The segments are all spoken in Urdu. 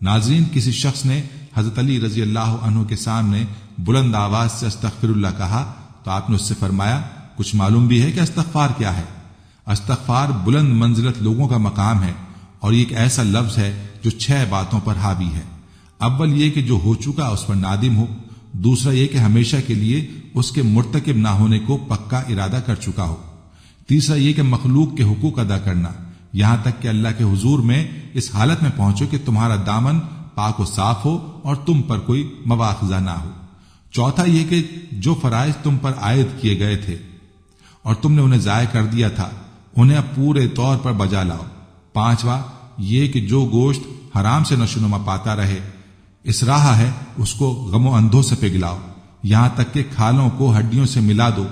ناظرین، کسی شخص نے حضرت علی رضی اللہ عنہ کے سامنے بلند آواز سے استغفر اللہ کہا تو آپ نے اس سے فرمایا، کچھ معلوم بھی ہے کہ استغفار کیا ہے؟ استغفار بلند منزلت لوگوں کا مقام ہے، اور یہ ایک ایسا لفظ ہے جو 6 باتوں پر حاوی ہے۔ اول یہ کہ جو ہو چکا اس پر نادم ہو، دوسرا یہ کہ ہمیشہ کے لیے اس کے مرتکب نہ ہونے کو پکا ارادہ کر چکا ہو، تیسرا یہ کہ مخلوق کے حقوق ادا کرنا، یہاں تک کہ اللہ کے حضور میں اس حالت میں پہنچو کہ تمہارا دامن پاک و صاف ہو اور تم پر کوئی مواخذہ نہ ہو، چوتھا یہ کہ جو فرائض تم پر عائد کیے گئے تھے اور تم نے انہیں ضائع کر دیا تھا انہیں اب پورے طور پر بجا لاؤ، پانچواں یہ کہ جو گوشت حرام سے نشوونما پاتا رہے اس راہ ہے اس کو غم و اندھوں سے پگھلاؤ، یہاں تک کہ کھالوں کو ہڈیوں سے ملا دو،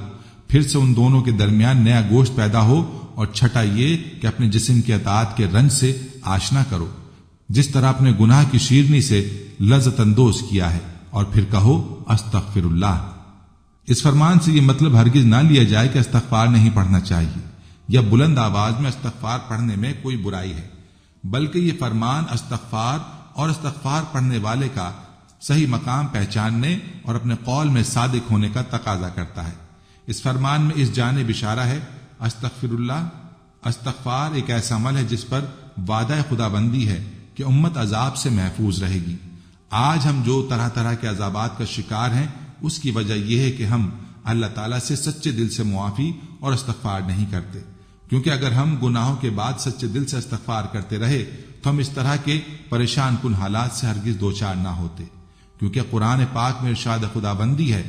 پھر سے ان دونوں کے درمیان نیا گوشت پیدا ہو، اور چھٹا یہ کہ اپنے جسم کے اطاعت کے رنج سے آشنا کرو جس طرح اپنے گناہ کی شیرنی سے لذت اندوز کیا ہے، اور پھر کہو استغفر اللہ۔ اس فرمان سے یہ مطلب ہرگز نہ لیا جائے کہ استغفار نہیں پڑھنا چاہیے یا بلند آواز میں استغفار پڑھنے میں کوئی برائی ہے، بلکہ یہ فرمان استغفار اور استغفار پڑھنے والے کا صحیح مقام پہچاننے اور اپنے قول میں صادق ہونے کا تقاضا کرتا ہے۔ اس فرمان میں اس جانب اشارہ ہے استغفر اللہ۔ استغفار ایک ایسا عمل ہے جس پر وعدہ خدا بندی ہے کہ امت عذاب سے محفوظ رہے گی۔ آج ہم جو طرح طرح کے عذابات کا شکار ہیں اس کی وجہ یہ ہے کہ ہم اللہ تعالیٰ سے سچے دل سے معافی اور استغفار نہیں کرتے، کیونکہ اگر ہم گناہوں کے بعد سچے دل سے استغفار کرتے رہے تو ہم اس طرح کے پریشان کن حالات سے ہرگز دوچار نہ ہوتے، کیونکہ قرآن پاک میں ارشاد خدا بندی ہے،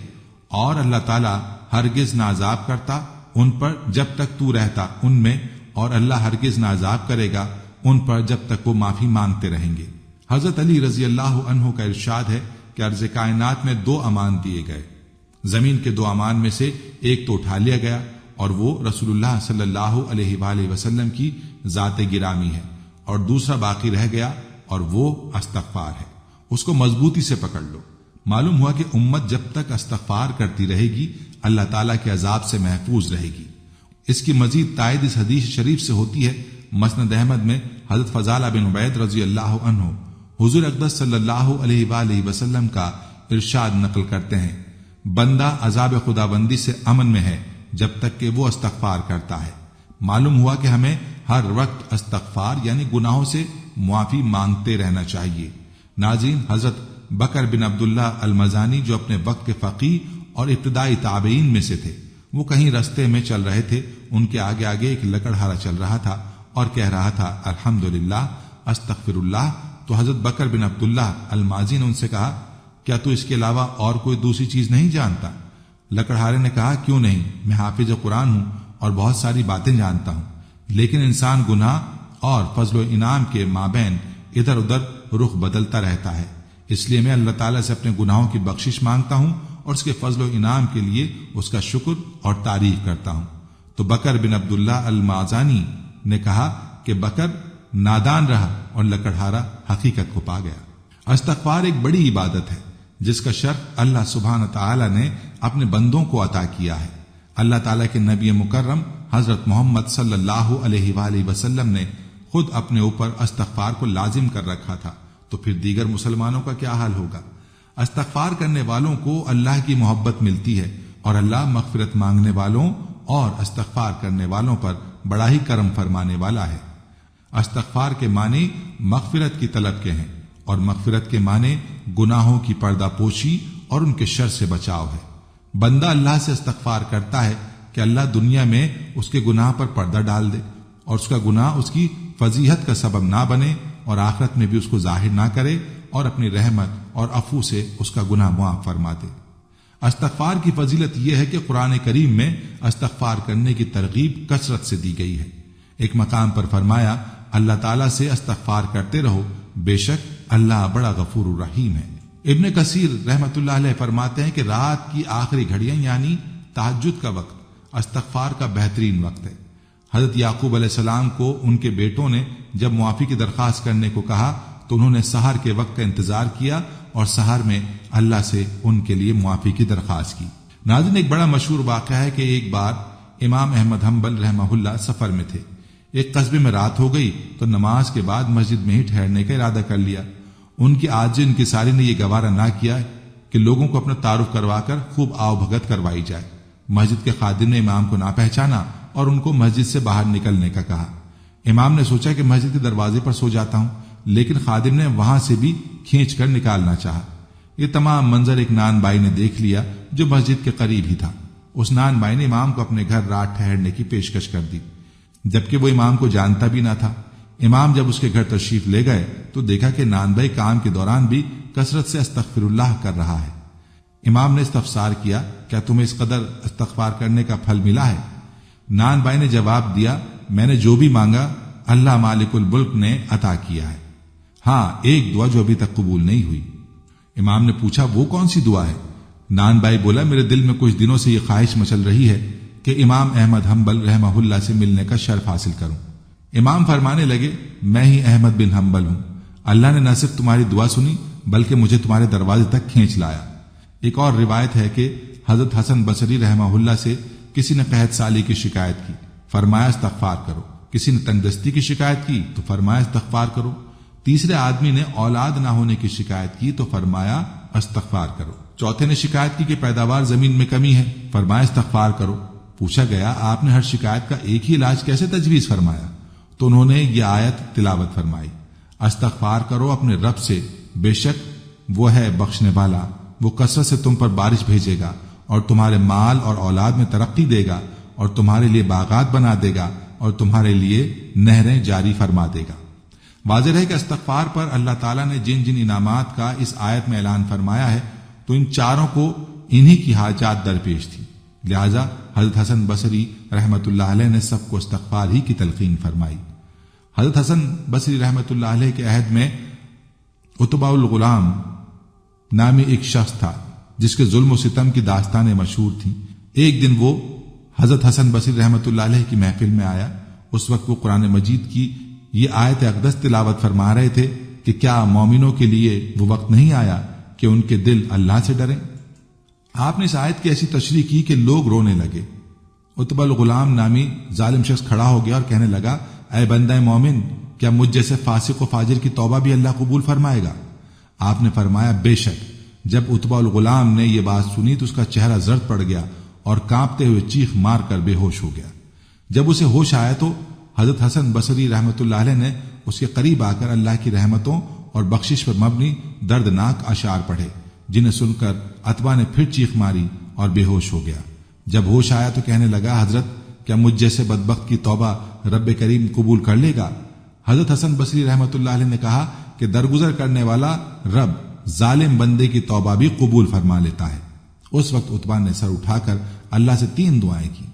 اور اللہ تعالیٰ ہرگز نہ عذاب کرتا ان پر جب تک تو رہتا ان میں، اور اللہ ہرگز نہ عذاب کرے گا ان پر جب تک وہ معافی مانگتے رہیں گے۔ حضرت علی رضی اللہ عنہ کا ارشاد ہے کہ عرض کائنات میں 2 امان دیے گئے، زمین کے 2 امان میں سے ایک تو اٹھا لیا گیا اور وہ رسول اللہ صلی اللہ علیہ وآلہ وسلم کی ذات گرامی ہے، اور دوسرا باقی رہ گیا اور وہ استغفار ہے، اس کو مضبوطی سے پکڑ لو۔ معلوم ہوا کہ امت جب تک استغفار کرتی رہے گی اللہ تعالیٰ کے عذاب سے محفوظ رہے گی۔ اس کی مزید تائید اس حدیث شریف سے ہوتی ہے، مسند احمد میں حضرت فضالہ بن عبید رضی اللہ عنہ حضور اقدس صلی اللہ علیہ وآلہ وسلم کا ارشاد نقل کرتے ہیں، بندہ عذاب خدا بندی سے امن میں ہے جب تک کہ وہ استغفار کرتا ہے۔ معلوم ہوا کہ ہمیں ہر وقت استغفار یعنی گناہوں سے معافی مانگتے رہنا چاہیے۔ ناظرین، حضرت بکر بن عبداللہ المزانی جو اپنے وقت کے فقیہ اور ابتدائی تابعین میں سے تھے، وہ کہیں رستے میں چل رہے تھے، ان کے آگے آگے ایک لکڑہارا چل رہا تھا اور کہہ رہا تھا الحمدللہ استغفر اللہ۔ تو حضرت بکر بن عبداللہ المازی نے ان سے کہا، کیا تو اس کے علاوہ اور کوئی دوسری چیز نہیں جانتا؟ لکڑہارے نے کہا، کیوں نہیں، میں حافظ قرآن ہوں اور بہت ساری باتیں جانتا ہوں، لیکن انسان گناہ اور فضل و انعام کے مابین ادھر ادھر رخ بدلتا رہتا ہے، اس لیے میں اللہ تعالیٰ سے اپنے گناہوں کی بخشش مانگتا ہوں اور اس کے فضل و انعام کے لیے اس کا شکر اور تعریف کرتا ہوں۔ تو بکر بن عبداللہ المازانی نے کہا کہ بکر نادان رہا اور لکڑہارا حقیقت کو پا گیا۔ استغفار ایک بڑی عبادت ہے جس کا شرف اللہ سبحانہ تعالیٰ نے اپنے بندوں کو عطا کیا ہے۔ اللہ تعالیٰ کے نبی مکرم حضرت محمد صلی اللہ علیہ وآلہ وسلم نے خود اپنے اوپر استغفار کو لازم کر رکھا تھا، تو پھر دیگر مسلمانوں کا کیا حال ہوگا؟ استغفار کرنے والوں کو اللہ کی محبت ملتی ہے، اور اللہ مغفرت مانگنے والوں اور استغفار کرنے والوں پر بڑا ہی کرم فرمانے والا ہے۔ استغفار کے معنی مغفرت کی طلب کے ہیں، اور مغفرت کے معنی گناہوں کی پردہ پوشی اور ان کے شر سے بچاؤ ہے۔ بندہ اللہ سے استغفار کرتا ہے کہ اللہ دنیا میں اس کے گناہ پر پردہ ڈال دے اور اس کا گناہ اس کی فضیحت کا سبب نہ بنے، اور آخرت میں بھی اس کو ظاہر نہ کرے اور اپنی رحمت اور عفو سے اس کا گناہ معاف فرما دے۔ استغفار کی فضیلت یہ ہے کہ قرآن کریم میں استغفار کرنے کی ترغیب کثرت سے دی گئی ہے۔ ایک مقام پر فرمایا، اللہ تعالیٰ سے استغفار کرتے رہو، بے شک اللہ بڑا غفور الرحیم ہے۔ ابن کثیر رحمت اللہ علیہ فرماتے ہیں کہ رات کی آخری گھڑیاں یعنی تہجد کا وقت استغفار کا بہترین وقت ہے۔ حضرت یعقوب علیہ السلام کو ان کے بیٹوں نے جب معافی کی درخواست کرنے کو کہا تو انہوں نے سحر کے وقت کا انتظار کیا اور سحر میں اللہ سے ان کے لیے معافی کی درخواست کی۔ ناظرین، ایک بڑا مشہور واقعہ ہے کہ ایک بار امام احمد حنبل رحمہ اللہ سفر میں تھے۔ ایک قصبے میں رات ہو گئی تو نماز کے بعد مسجد میں ہی ٹھہرنے کا ارادہ کر لیا، ان کی عاجز انکساری نے یہ گوارا نہ کیا کہ لوگوں کو اپنا تعارف کروا کر خوب آؤ بھگت کروائی جائے۔ مسجد کے خادم نے امام کو نہ پہچانا اور ان کو مسجد سے باہر نکلنے کا کہا۔ امام نے سوچا کہ مسجد کے دروازے پر سو جاتا ہوں، لیکن خادم نے وہاں سے بھی کھینچ کر نکالنا چاہا۔ یہ تمام منظر ایک نان بائی نے دیکھ لیا جو مسجد کے قریب ہی تھا۔ اس نان بائی نے امام کو اپنے گھر رات ٹھہرنے کی پیشکش کر دی، جبکہ وہ امام کو جانتا بھی نہ تھا۔ امام جب اس کے گھر تشریف لے گئے تو دیکھا کہ نان بائی کام کے دوران بھی کثرت سے استغفر اللہ کر رہا ہے۔ امام نے استفسار کیا، کیا تمہیں اس قدر استغفار کرنے کا پھل ملا ہے؟ نان بائی نے جواب دیا، میں نے جو بھی مانگا اللہ مالک الملک نے عطا کیا ہے، ہاں ایک دعا جو ابھی تک قبول نہیں ہوئی۔ امام نے پوچھا وہ کون سی دعا ہے؟ نان بائی بولا، میرے دل میں کچھ دنوں سے یہ خواہش مچل رہی ہے کہ امام احمد حنبل رحمہ اللہ سے ملنے کا شرف حاصل کروں۔ امام فرمانے لگے، میں ہی احمد بن حنبل ہوں، اللہ نے نہ صرف تمہاری دعا سنی بلکہ مجھے تمہارے دروازے تک کھینچ لایا۔ ایک اور روایت ہے کہ حضرت حسن بصری رحمہ اللہ سے کسی نے قحط سالی کی شکایت کی، فرمایا استغفار کرو۔ کسی نے تنگ دستی کی شکایت کی تو فرمایا استغفار کرو۔ تیسرے آدمی نے اولاد نہ ہونے کی شکایت کی تو فرمایا استغفار کرو۔ چوتھے نے شکایت کی کہ پیداوار زمین میں کمی ہے، فرمایا استغفار کرو۔ پوچھا گیا، آپ نے ہر شکایت کا ایک ہی علاج کیسے تجویز فرمایا؟ تو انہوں نے یہ آیت تلاوت فرمائی، استغفار کرو اپنے رب سے، بے شک وہ ہے بخشنے والا، وہ کثرت سے تم پر بارش بھیجے گا اور تمہارے مال اور اولاد میں ترقی دے گا اور تمہارے لیے باغات بنا دے گا اور تمہارے لیے نہریں جاری فرما دے گا۔ واضح ہے کہ استغفار پر اللہ تعالیٰ نے جن جن انعامات کا اس آیت میں اعلان فرمایا ہے تو ان چاروں کو انہی کی حاجات درپیش تھی، لہذا حضرت حسن بصری رحمۃ اللہ علیہ نے سب کو استغفار ہی کی تلقین فرمائی۔ حضرت حسن بصری رحمۃ اللہ علیہ کے عہد میں عتبہ الغلام نامی ایک شخص تھا جس کے ظلم و ستم کی داستانیں مشہور تھیں۔ ایک دن وہ حضرت حسن بصری رحمۃ اللہ علیہ کی محفل میں آیا۔ اس وقت وہ قرآن مجید کی یہ آیت اقدس تلاوت فرما رہے تھے کہ کیا مومنوں کے لیے وہ وقت نہیں آیا کہ ان کے دل اللہ سے ڈریں؟ آپ نے اس آیت کی ایسی تشریح کی کہ لوگ رونے لگے۔ عتبہ الغلام نامی ظالم شخص کھڑا ہو گیا اور کہنے لگا، اے بندہ مومن، کیا مجھ جیسے فاسق و فاجر کی توبہ بھی اللہ قبول فرمائے گا؟ آپ نے فرمایا، بے شک۔ جب عتبہ الغلام نے یہ بات سنی تو اس کا چہرہ زرد پڑ گیا اور کانپتے ہوئے چیخ مار کر بے ہوش ہو گیا۔ جب اسے ہوش آیا تو حضرت حسن بصری رحمۃ اللہ علیہ نے اس کے قریب آ کر اللہ کی رحمتوں اور بخشش پر مبنی دردناک اشعار پڑھے، جنہیں سن کر عتبہ نے پھر چیخ ماری اور بے ہوش ہو گیا۔ جب ہوش آیا تو کہنے لگا، حضرت کیا مجھ جیسے بدبخت کی توبہ رب کریم قبول کر لے گا؟ حضرت حسن بصری رحمۃ اللہ علیہ نے کہا کہ درگزر کرنے والا رب ظالم بندے کی توبہ بھی قبول فرما لیتا ہے۔ اس وقت عتبہ نے سر اٹھا کر اللہ سے 3 دعائیں کی،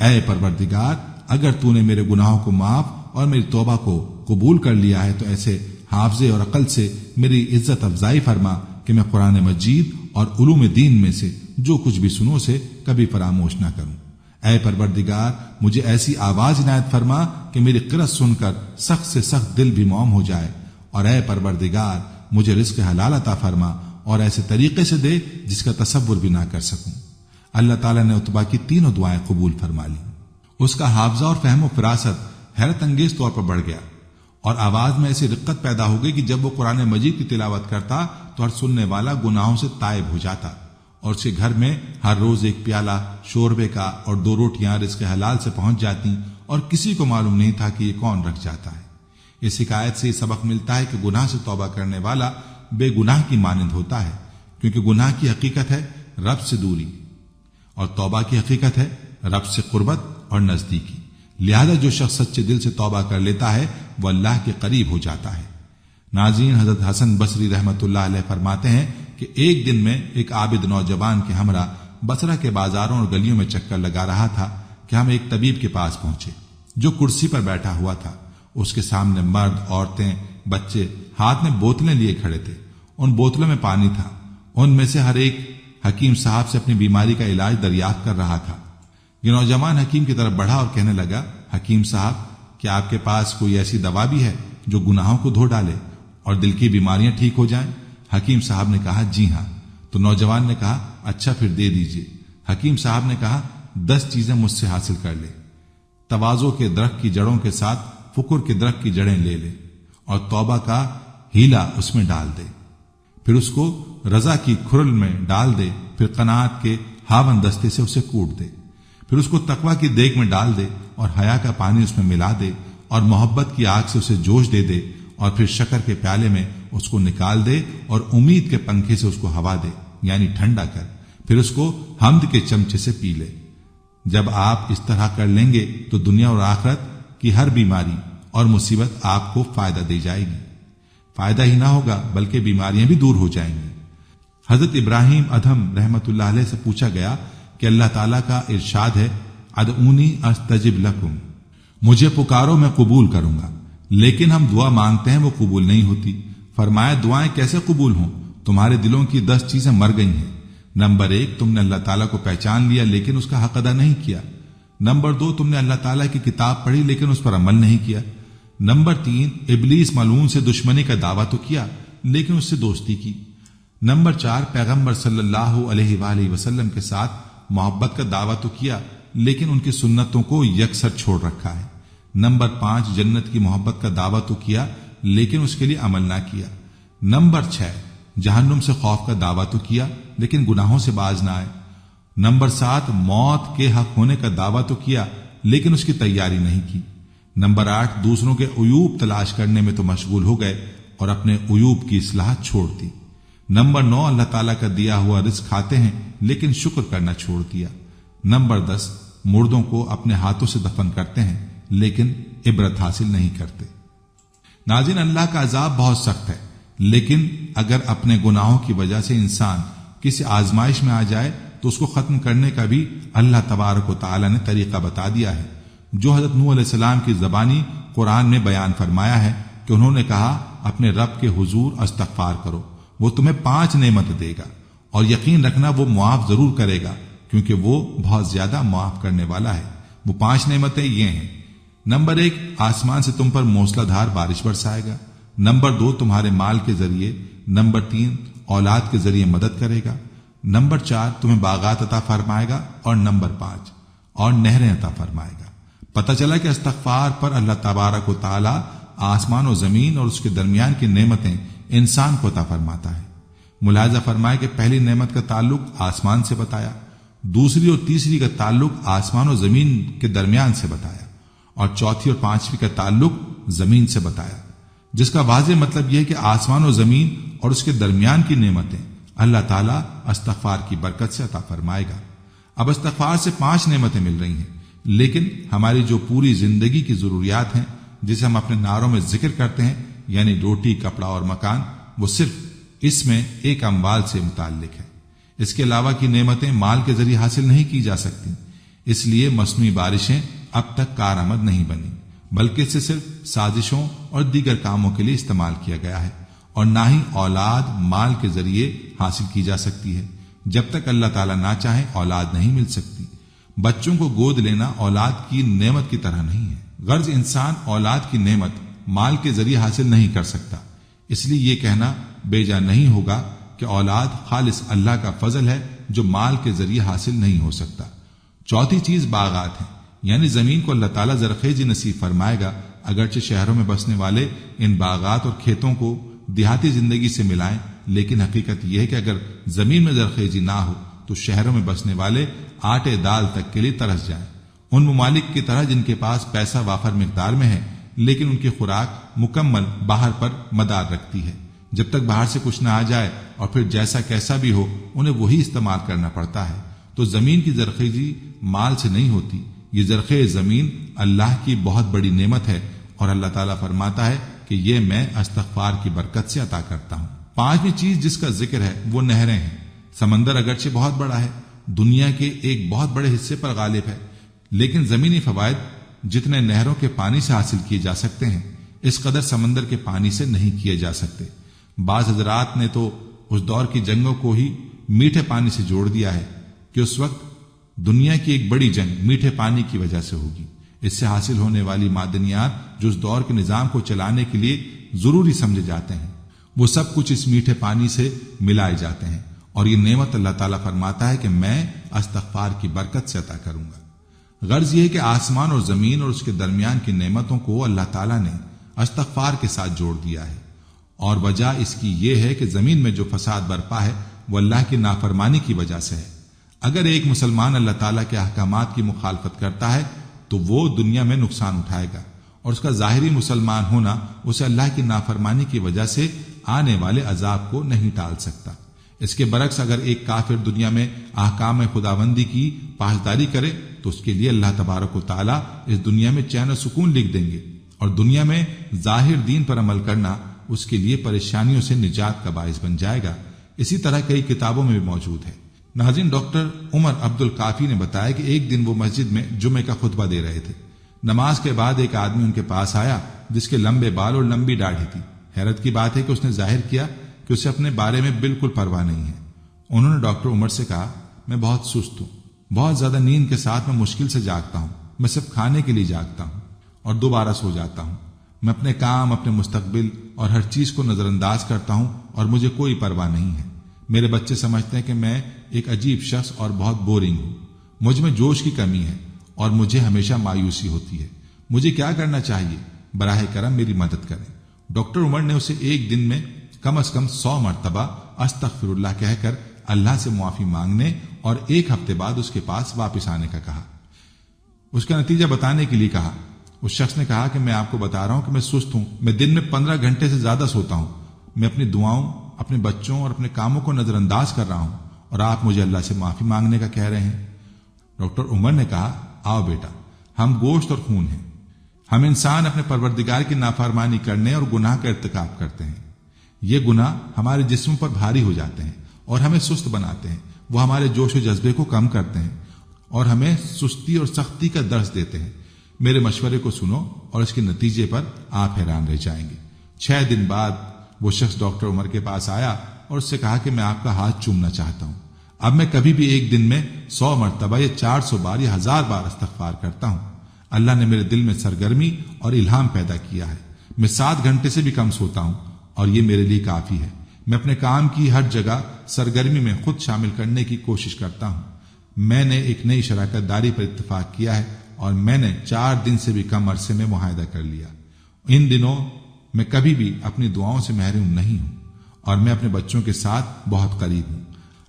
اے پروردگار، اگر تو نے میرے گناہوں کو معاف اور میری توبہ کو قبول کر لیا ہے تو ایسے حافظے اور عقل سے میری عزت افزائی فرما کہ میں قرآن مجید اور علوم دین میں سے جو کچھ بھی سنوں سے کبھی فراموش نہ کروں۔ اے پروردگار، مجھے ایسی آواز عنایت فرما کہ میری قرأت سن کر سخت سے سخت دل بھی موم ہو جائے، اور اے پروردگار، مجھے رزق حلال عطا فرما اور ایسے طریقے سے دے جس کا تصور بھی نہ کر سکوں۔ اللہ تعالیٰ نے عتبہ کی 3 دعائیں قبول فرما لی۔ اس کا حافظہ اور فہم و فراست حیرت انگیز طور پر بڑھ گیا اور آواز میں ایسی رقت پیدا ہو گئی کہ جب وہ قرآن مجید کی تلاوت کرتا تو ہر سننے والا گناہوں سے تائب ہو جاتا، اور اس کے گھر میں ہر روز 1 پیالہ شوربے کا اور 2 روٹیاں رزق حلال سے پہنچ جاتی اور کسی کو معلوم نہیں تھا کہ یہ کون رکھ جاتا ہے۔ اس حکایت سے یہ سبق ملتا ہے کہ گناہ سے توبہ کرنے والا بے گناہ کی مانند ہوتا ہے، کیونکہ گناہ کی حقیقت ہے رب سے دوری اور توبہ کی حقیقت ہے رب سے قربت اور نزدیکی۔ لہذا جو شخص سچے دل سے توبہ کر لیتا ہے وہ اللہ کے قریب ہو جاتا ہے۔ ناظرین، حضرت حسن بصری رحمۃ اللہ علیہ فرماتے ہیں کہ ایک دن میں ایک عابد نوجوان کے ہمراہ بصرہ کے بازاروں اور گلیوں میں چکر لگا رہا تھا کہ ہم ایک طبیب کے پاس پہنچے جو کرسی پر بیٹھا ہوا تھا۔ اس کے سامنے مرد، عورتیں، بچے ہاتھ میں بوتلیں لیے کھڑے تھے۔ ان بوتلوں میں پانی تھا۔ ان میں سے ہر ایک حکیم صاحب سے اپنی بیماری کا علاج دریافت کر رہا تھا۔ یہ نوجوان حکیم کی طرف بڑھا اور کہنے لگا، حکیم صاحب، کیا آپ کے پاس کوئی ایسی دوا بھی ہے جو گناہوں کو دھو ڈالے اور دل کی بیماریاں ٹھیک ہو جائیں؟ حکیم صاحب نے کہا، جی ہاں۔ تو نوجوان نے کہا، اچھا پھر دے دیجئے۔ حکیم صاحب نے کہا، 10 چیزیں مجھ سے حاصل کر لے۔ تواضع کے درخت کی جڑوں کے ساتھ فکر کے درخت کی جڑیں لے لے، اور توبہ کا ہیلا اس میں ڈال دے، پھر اس کو رضا کی کھرل میں ڈال دے، پھر قناعت کے ہاون دستے سے اسے کوٹ دے، پھر اس کو تقویٰ کی دیگ میں ڈال دے اور حیا کا پانی اس میں ملا دے اور محبت کی آگ سے اسے جوش دے دے، اور پھر شکر کے پیالے میں اس کو نکال دے اور امید کے پنکھے سے اس کو ہوا دے، یعنی ٹھنڈا کر، پھر اس کو حمد کے چمچے سے پی لے۔ جب آپ اس طرح کر لیں گے تو دنیا اور آخرت کی ہر بیماری اور مصیبت آپ کو فائدہ دے جائے گی۔ فائدہ ہی نہ ہوگا بلکہ بیماریاں بھی دور ہو جائیں گی۔ حضرت ابراہیم ادھم رحمت اللہ علیہ سے پوچھا گیا کہ اللہ تعالیٰ کا ارشاد ہے ادعونی استجب لکم، مجھے پکارو میں قبول کروں گا، لیکن ہم دعا مانگتے ہیں وہ قبول نہیں ہوتی۔ فرمایا دعائیں کیسے قبول ہوں؟ تمہارے دلوں کی 10 چیزیں مر گئی ہیں۔ نمبر 1، تم نے اللہ تعالیٰ کو پہچان لیا لیکن اس کا حق ادا نہیں کیا۔ نمبر 2، تم نے اللہ تعالیٰ کی کتاب پڑھی لیکن اس پر عمل نہیں کیا۔ نمبر 3، ابلیس ملعون سے دشمنی کا دعویٰ تو کیا لیکن اس سے دوستی کی۔ نمبر 4، پیغمبر صلی اللہ علیہ وآلہ وسلم کے ساتھ محبت کا دعویٰ تو کیا لیکن ان کی سنتوں کو یکسر چھوڑ رکھا ہے۔ نمبر 5، جنت کی محبت کا دعویٰ تو کیا لیکن اس کے لیے عمل نہ کیا۔ نمبر 6، جہنم سے خوف کا دعویٰ تو کیا لیکن گناہوں سے باز نہ آئے۔ نمبر 7، موت کے حق ہونے کا دعویٰ تو کیا لیکن اس کی تیاری نہیں کی۔ نمبر 8، دوسروں کے عیوب تلاش کرنے میں تو مشغول ہو گئے اور اپنے عیوب کی اصلاح چھوڑ دی۔ نمبر 9، اللہ تعالیٰ کا دیا ہوا رزق کھاتے ہیں لیکن شکر کرنا چھوڑ دیا۔ نمبر 10، مردوں کو اپنے ہاتھوں سے دفن کرتے ہیں لیکن عبرت حاصل نہیں کرتے۔ ناظرین، اللہ کا عذاب بہت سخت ہے، لیکن اگر اپنے گناہوں کی وجہ سے انسان کسی آزمائش میں آ جائے تو اس کو ختم کرنے کا بھی اللہ تبارک و تعالی نے طریقہ بتا دیا ہے، جو حضرت نوح علیہ السلام کی زبانی قرآن میں بیان فرمایا ہے کہ انہوں نے کہا اپنے رب کے حضور استغفار کرو، وہ تمہیں 5 نعمت دے گا اور یقین رکھنا وہ معاف ضرور کرے گا کیونکہ وہ بہت زیادہ معاف کرنے والا ہے۔ وہ 5 نعمتیں یہ ہیں۔ نمبر 1، آسمان سے تم پر موسلا دھار بارش برسائے گا۔ نمبر 2، تمہارے مال کے ذریعے۔ نمبر 3، اولاد کے ذریعے مدد کرے گا۔ نمبر 4، تمہیں باغات عطا فرمائے گا، اور نمبر 5، اور نہریں عطا فرمائے گا۔ پتہ چلا کہ استغفار پر اللہ تبارک و تعالی آسمان و زمین اور اس کے درمیان کی نعمتیں انسان کو عطا فرماتا ہے۔ ملاحظہ فرمائے کہ پہلی نعمت کا تعلق آسمان سے بتایا، دوسری اور تیسری کا تعلق آسمان و زمین کے درمیان سے بتایا، اور چوتھی اور 5ویں کا تعلق زمین سے بتایا، جس کا واضح مطلب یہ ہے کہ آسمان و زمین اور اس کے درمیان کی نعمتیں اللہ تعالیٰ استغفار کی برکت سے عطا فرمائے گا۔ اب استغفار سے 5 نعمتیں مل رہی ہیں، لیکن ہماری جو پوری زندگی کی ضروریات ہیں جسے ہم اپنے نعروں میں ذکر کرتے ہیں، یعنی روٹی، کپڑا اور مکان، وہ صرف اس میں ایک اموال سے متعلق ہے۔ اس کے علاوہ کی نعمتیں مال کے ذریعے حاصل نہیں کی جا سکتی، اس لیے مصنوعی بارشیں اب تک کارآمد نہیں بنی، بلکہ اسے صرف سازشوں اور دیگر کاموں کے لیے استعمال کیا گیا ہے، اور نہ ہی اولاد مال کے ذریعے حاصل کی جا سکتی ہے۔ جب تک اللہ تعالیٰ نہ چاہے اولاد نہیں مل سکتی۔ بچوں کو گود لینا اولاد کی نعمت کی طرح نہیں ہے۔ غرض انسان اولاد کی نعمت مال کے ذریعے حاصل نہیں کر سکتا، اس لیے یہ کہنا بیجا نہیں ہوگا کہ اولاد خالص اللہ کا فضل ہے جو مال کے ذریعے حاصل نہیں ہو سکتا۔ چوتھی چیز باغات ہیں، یعنی زمین کو اللہ تعالیٰ زرخیزی نصیب فرمائے گا، اگرچہ شہروں میں بسنے والے ان باغات اور کھیتوں کو دیہاتی زندگی سے ملائیں، لیکن حقیقت یہ ہے کہ اگر زمین میں زرخیزی نہ ہو تو شہروں میں بسنے والے آٹے دال تک کے لیے ترس جائیں۔ ان ممالک کی طرح جن کے پاس پیسہ وافر مقدار میں ہے لیکن ان کی خوراک مکمل باہر پر مدار رکھتی ہے، جب تک باہر سے کچھ نہ آ جائے اور پھر جیسا کیسا بھی ہو انہیں وہی استعمال کرنا پڑتا ہے۔ تو زمین کی زرخیزی مال سے نہیں ہوتی، یہ زرخیز زمین اللہ کی بہت بڑی نعمت ہے، اور اللہ تعالیٰ فرماتا ہے کہ یہ میں استغفار کی برکت سے عطا کرتا ہوں۔ 5ویں چیز جس کا ذکر ہے وہ نہریں ہیں۔ سمندر اگرچہ بہت بڑا ہے، دنیا کے ایک بہت بڑے حصے پر غالب ہے، لیکن زمینی فوائد جتنے نہروں کے پانی سے حاصل کیے جا سکتے ہیں اس قدر سمندر کے پانی سے نہیں کیے جا سکتے۔ بعض حضرات نے تو اس دور کی جنگوں کو ہی میٹھے پانی سے جوڑ دیا ہے کہ اس وقت دنیا کی ایک بڑی جنگ میٹھے پانی کی وجہ سے ہوگی۔ اس سے حاصل ہونے والی معدنیات جو اس دور کے نظام کو چلانے کے لیے ضروری سمجھے جاتے ہیں وہ سب کچھ اس میٹھے پانی سے ملائے جاتے ہیں، اور یہ نعمت اللہ تعالیٰ فرماتا ہے کہ میں استغفار کی برکت سے عطا کروں گا۔ غرض یہ ہے کہ آسمان اور زمین اور اس کے درمیان کی نعمتوں کو اللہ تعالیٰ نے استغفار کے ساتھ جوڑ دیا ہے، اور وجہ اس کی یہ ہے کہ زمین میں جو فساد برپا ہے وہ اللہ کی نافرمانی کی وجہ سے ہے۔ اگر ایک مسلمان اللہ تعالیٰ کے احکامات کی مخالفت کرتا ہے تو وہ دنیا میں نقصان اٹھائے گا، اور اس کا ظاہری مسلمان ہونا اسے اللہ کی نافرمانی کی وجہ سے آنے والے عذاب کو نہیں ٹال سکتا۔ اس کے برعکس اگر ایک کافر دنیا میں احکام خداوندی کی پاسداری کرے تو اس کے لیے اللہ تبارک و تعالیٰ اس دنیا میں چین و سکون لکھ دیں گے، اور دنیا میں ظاہر دین پر عمل کرنا اس کے لیے پریشانیوں سے نجات کا باعث بن جائے گا۔ اسی طرح کئی کتابوں میں بھی موجود ہے۔ ناظرین، ڈاکٹر عمر عبد الکافی نے بتایا کہ ایک دن وہ مسجد میں جمعے کا خطبہ دے رہے تھے۔ نماز کے بعد ایک آدمی ان کے پاس آیا جس کے لمبے بال اور لمبی داڑھی تھی۔ حیرت کی بات ہے کہ اس نے ظاہر کیا کہ اسے اپنے بارے میں بالکل پرواہ نہیں ہے۔ انہوں نے ڈاکٹر عمر سے کہا، میں بہت سست ہوں، بہت زیادہ نیند کے ساتھ میں مشکل سے جاگتا ہوں، میں صرف کھانے کے لیے جاگتا ہوں اور دوبارہ سو جاتا ہوں، میں اپنے کام، اپنے مستقبل اور ہر چیز کو نظر انداز کرتا ہوں اور مجھے کوئی پرواہ نہیں ہے۔ میرے بچے سمجھتے ہیں کہ میں ایک عجیب شخص اور بہت بورنگ ہوں، مجھ میں جوش کی کمی ہے اور مجھے ہمیشہ مایوسی ہوتی ہے۔ مجھے کیا کرنا چاہیے؟ براہ کرم میری مدد کریں۔ ڈاکٹر عمر نے اسے ایک دن میں کم از کم 100 مرتبہ استغفر اللہ کہہ کر اللہ سے معافی مانگنے اور ایک ہفتے بعد اس کے پاس واپس آنے کا کہا، اس کا نتیجہ بتانے کے لیے کہا۔ اس شخص نے کہا کہ میں آپ کو بتا رہا ہوں کہ میں سست ہوں، میں دن میں 15 گھنٹے سے زیادہ سوتا ہوں، میں اپنی دعاؤں، اپنے بچوں اور اپنے کاموں کو نظر انداز کر رہا ہوں، اور آپ مجھے اللہ سے معافی مانگنے کا کہہ رہے ہیں۔ ڈاکٹر عمر نے کہا، آؤ بیٹا، ہم گوشت اور خون ہیں، ہم انسان اپنے پروردگار کی نافرمانی کرنے اور گناہ کا ارتکاب کرتے ہیں۔ یہ گناہ ہمارے جسم پر بھاری ہو جاتے ہیں اور ہمیں سست بناتے ہیں، وہ ہمارے جوش و جذبے کو کم کرتے ہیں اور ہمیں سستی اور سختی کا درس دیتے ہیں۔ میرے مشورے کو سنو اور اس کے نتیجے پر آپ حیران رہ جائیں گے۔ 6 دن بعد وہ شخص ڈاکٹر عمر کے پاس آیا اور اس سے کہا کہ میں آپ کا ہاتھ چومنا چاہتا ہوں۔ اب میں کبھی بھی ایک دن میں 100 مرتبہ یا 400 بار یا 1000 بار استغفار کرتا ہوں۔ اللہ نے میرے دل میں سرگرمی اور الہام پیدا کیا ہے۔ میں 7 گھنٹے سے بھی کم سوتا ہوں اور یہ میرے لیے کافی ہے۔ میں اپنے کام کی ہر جگہ سرگرمی میں خود شامل کرنے کی کوشش کرتا ہوں۔ میں نے ایک نئی شراکت داری پر اتفاق کیا ہے اور میں نے 4 دن سے بھی کم عرصے میں معاہدہ کر لیا۔ ان دنوں میں کبھی بھی اپنی دعاؤں سے محروم نہیں ہوں اور میں اپنے بچوں کے ساتھ بہت قریب ہوں۔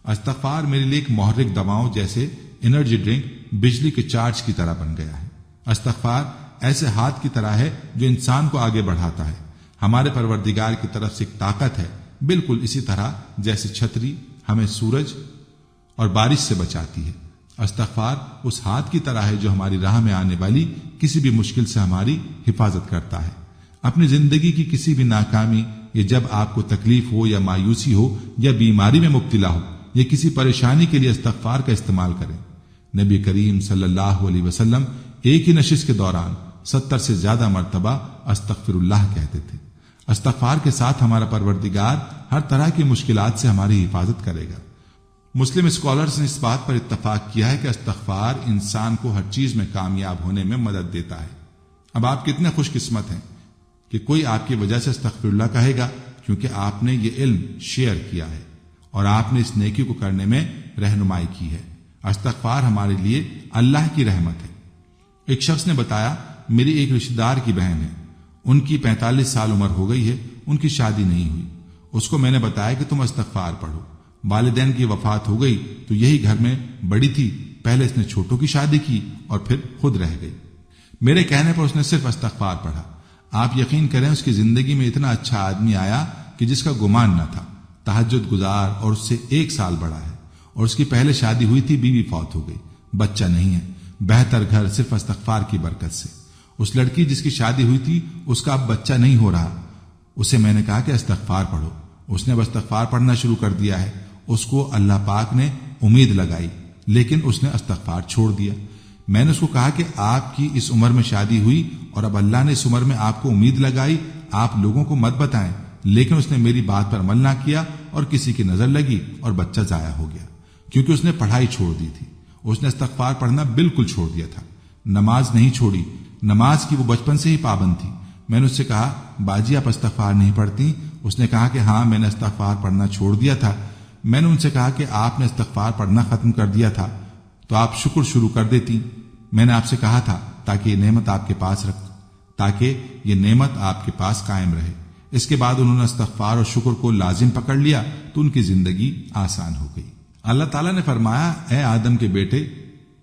استغفار میرے لیے ایک محرک دواؤں جیسے انرجی ڈرنک بجلی کے چارج کی طرح بن گیا ہے۔ استغفار ایسے ہاتھ کی طرح ہے جو انسان کو آگے بڑھاتا ہے۔ ہمارے پروردگار کی طرف سے ایک طاقت ہے، بالکل اسی طرح جیسے چھتری ہمیں سورج اور بارش سے بچاتی ہے۔ استغفار اس ہاتھ کی طرح ہے جو ہماری راہ میں آنے والی کسی بھی مشکل سے ہماری حفاظت کرتا ہے۔ اپنی زندگی کی کسی بھی ناکامی یا جب آپ کو تکلیف ہو یا مایوسی ہو یا بیماری میں مبتلا ہو یا کسی پریشانی کے لیے استغفار کا استعمال کریں۔ نبی کریم صلی اللہ علیہ وسلم ایک ہی نشست کے دوران 70 سے زیادہ مرتبہ استغفر اللہ کہتے تھے۔ استغفار کے ساتھ ہمارا پروردگار ہر طرح کی مشکلات سے ہماری حفاظت کرے گا۔ مسلم اسکالرز نے اس بات پر اتفاق کیا ہے کہ استغفار انسان کو ہر چیز میں کامیاب ہونے میں مدد دیتا ہے۔ اب آپ کتنے خوش قسمت ہیں کہ کوئی آپ کی وجہ سے استغفر اللہ کہے گا، کیونکہ آپ نے یہ علم شیئر کیا ہے اور آپ نے اس نیکی کو کرنے میں رہنمائی کی ہے۔ استغفار ہمارے لیے اللہ کی رحمت ہے۔ ایک شخص نے بتایا، میری ایک رشتہ دار کی بہن ہے، ان کی 45 سال عمر ہو گئی ہے، ان کی شادی نہیں ہوئی۔ اس کو میں نے بتایا کہ تم استغفار پڑھو۔ والدین کی وفات ہو گئی تو یہی گھر میں بڑی تھی، پہلے اس نے چھوٹوں کی شادی کی اور پھر خود رہ گئی۔ میرے کہنے پر اس نے صرف استغفار پڑھا۔ آپ یقین کریں اس کی زندگی میں اتنا اچھا آدمی آیا کہ جس کا گمان نہ تھا، تہجد گزار اور اس سے 1 سال بڑا ہے، اور اس کی پہلے شادی ہوئی تھی، بیوی فوت ہو گئی، بچہ نہیں ہے، بہتر گھر صرف استغفار کی برکت سے۔ اس لڑکی جس کی شادی ہوئی تھی اس کا اب بچہ نہیں ہو رہا، اسے میں نے کہا کہ استغفار پڑھو، اس نے اب استغفار پڑھنا شروع کر دیا ہے۔ اس کو اللہ پاک نے امید لگائی لیکن اس نے استغفار چھوڑ دیا۔ میں نے اس کو کہا کہ آپ کی اس عمر میں شادی ہوئی اور اب اللہ نے اس عمر میں آپ کو امید لگائی، آپ لوگوں کو مت بتائیں، لیکن اس نے میری بات پر عمل نہ کیا اور کسی کی نظر لگی اور بچہ ضائع ہو گیا، کیونکہ اس نے پڑھائی چھوڑ دی تھی۔ اس نے استغفار پڑھنا بالکل چھوڑ دیا تھا، نماز نہیں چھوڑی، نماز کی وہ بچپن سے ہی پابند تھی۔ میں نے اس سے کہا، باجی آپ استغفار نہیں پڑھتی؟ اس نے کہا کہ ہاں میں نے استغفار پڑھنا چھوڑ دیا تھا۔ میں نے ان سے کہا کہ آپ نے استغفار پڑھنا ختم کر دیا تھا تو آپ شکر شروع کر دیتی۔ میں نے آپ سے کہا تھا تاکہ یہ نعمت آپ کے پاس قائم رہے۔ اس کے بعد انہوں نے استغفار اور شکر کو لازم پکڑ لیا تو ان کی زندگی آسان ہو گئی۔ اللہ تعالیٰ نے فرمایا، اے آدم کے بیٹے،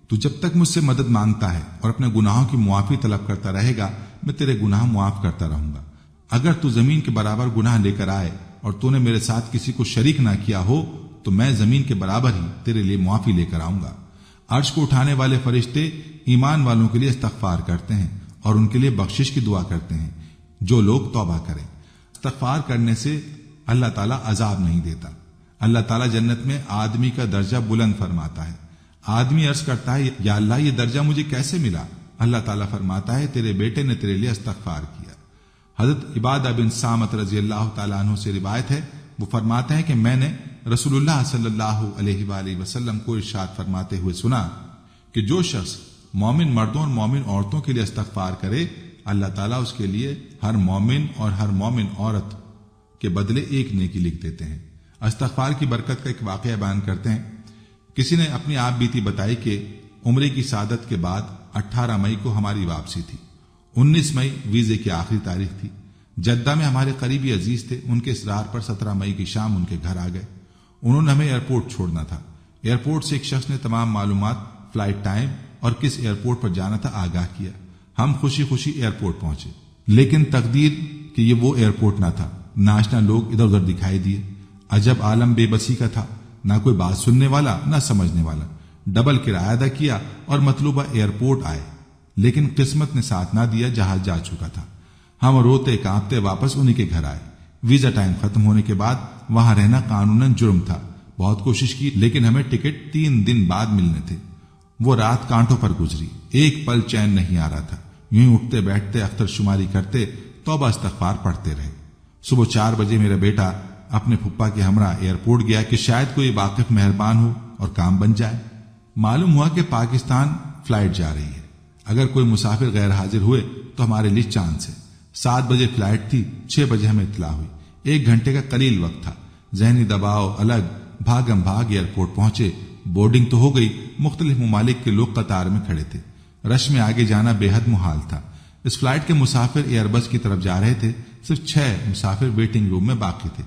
تو جب تک مجھ سے مدد مانگتا ہے اور اپنے گناہوں کی معافی طلب کرتا رہے گا، میں تیرے گناہ معاف کرتا رہوں گا۔ اگر تو زمین کے برابر گناہ لے کر آئے اور تو نے میرے ساتھ کسی کو شریک نہ کیا ہو تو میں زمین کے برابر ہی تیرے لیے معافی لے کر آؤں گا۔ عرش کو اٹھانے والے فرشتے ایمان والوں کے لیے استغفار کرتے ہیں اور ان کے لیے بخشش کی دعا کرتے ہیں جو لوگ توبہ کریں۔ استغفار کرنے سے اللہ تعالیٰ عذاب نہیں دیتا۔ اللہ تعالیٰ جنت میں آدمی کا درجہ بلند فرماتا ہے۔ آدمی عرض کرتا ہے، یا اللہ یہ درجہ مجھے کیسے ملا؟ اللہ تعالیٰ فرماتا ہے، تیرے بیٹے نے تیرے لیے استغفار کیا۔ حضرت عبادہ بن صامت رضی اللہ تعالیٰ عنہ سے روایت ہے، وہ فرماتے ہیں کہ میں نے رسول اللہ صلی اللہ علیہ وآلہ وسلم کو ارشاد فرماتے ہوئے سنا کہ جو شخص مومن مردوں اور مومن عورتوں کے لیے استغفار کرے، اللہ تعالیٰ اس کے لیے ہر مومن اور ہر مومن عورت کے بدلے ایک نیکی لکھ دیتے ہیں۔ استغفار کی برکت کا ایک واقعہ بیان کرتے ہیں۔ کسی نے اپنی آپ بیتی بتائی کہ عمرے کی سعادت کے بعد 18 مئی کو ہماری واپسی تھی۔ 19 مئی ویزے کی آخری تاریخ تھی۔ جدہ میں ہمارے قریبی عزیز تھے، ان کے اصرار پر 17 مئی کی شام ان کے گھر آ گئے۔ انہوں نے ہمیں ایئرپورٹ چھوڑنا تھا۔ ایئرپورٹ سے ایک شخص نے تمام معلومات، فلائٹ ٹائم اور کس ایئرپورٹ پر جانا تھا آگاہ کیا۔ ہم خوشی خوشی ایئرپورٹ پہنچے، لیکن تقدیر کہ یہ وہ ایئرپورٹ نہ تھا۔ ناشنا لوگ ادھر ادھر دکھائی دیے۔ عجب عالم بے بسی کا تھا، نہ کوئی بات سننے والا نہ سمجھنے والا۔ ڈبل کرایہ ادا کیا اور مطلوبہ ایئرپورٹ آئے، لیکن قسمت نے ساتھ نہ دیا، جہاز جا چکا تھا۔ ہم روتے کانپتے واپس انہی کے گھر آئے۔ ویزا ٹائم ختم ہونے کے بعد وہاں رہنا قانوناً جرم تھا۔ بہت کوشش کی لیکن ہمیں ٹکٹ 3 دن بعد ملنے تھے۔ وہ رات کانٹوں پر گزری، ایک پل چین نہیں آ رہا تھا۔ یوں ہی اٹھتے بیٹھتے اختر شماری کرتے توبہ استغفار پڑھتے رہے۔ صبح 4 بجے میرا بیٹا اپنے پھپھا کے ہمراہ ایئرپورٹ گیا کہ شاید کوئی واقف مہربان ہو اور کام بن جائے۔ معلوم ہوا کہ پاکستان فلائٹ جا رہی ہے۔ اگر کوئی مسافر غیر حاضر ہوئے تو ہمارے لیے چانس ہے۔ 7 بجے فلائٹ تھی، 6 بجے ہمیں اطلاع ہوئی۔ 1 گھنٹے کا قلیل وقت تھا۔ ذہنی دباؤ الگ، بھاگم بھاگ ایئرپورٹ پہنچے۔ بورڈنگ تو ہو گئی، مختلف ممالک کے لوگ قطار میں کھڑے تھے۔ رش میں آگے جانا بے حد محال تھا۔ اس فلائٹ کے مسافر ایئر بس کی طرف جا رہے تھے۔ صرف 6 مسافر ویٹنگ روم میں باقی تھے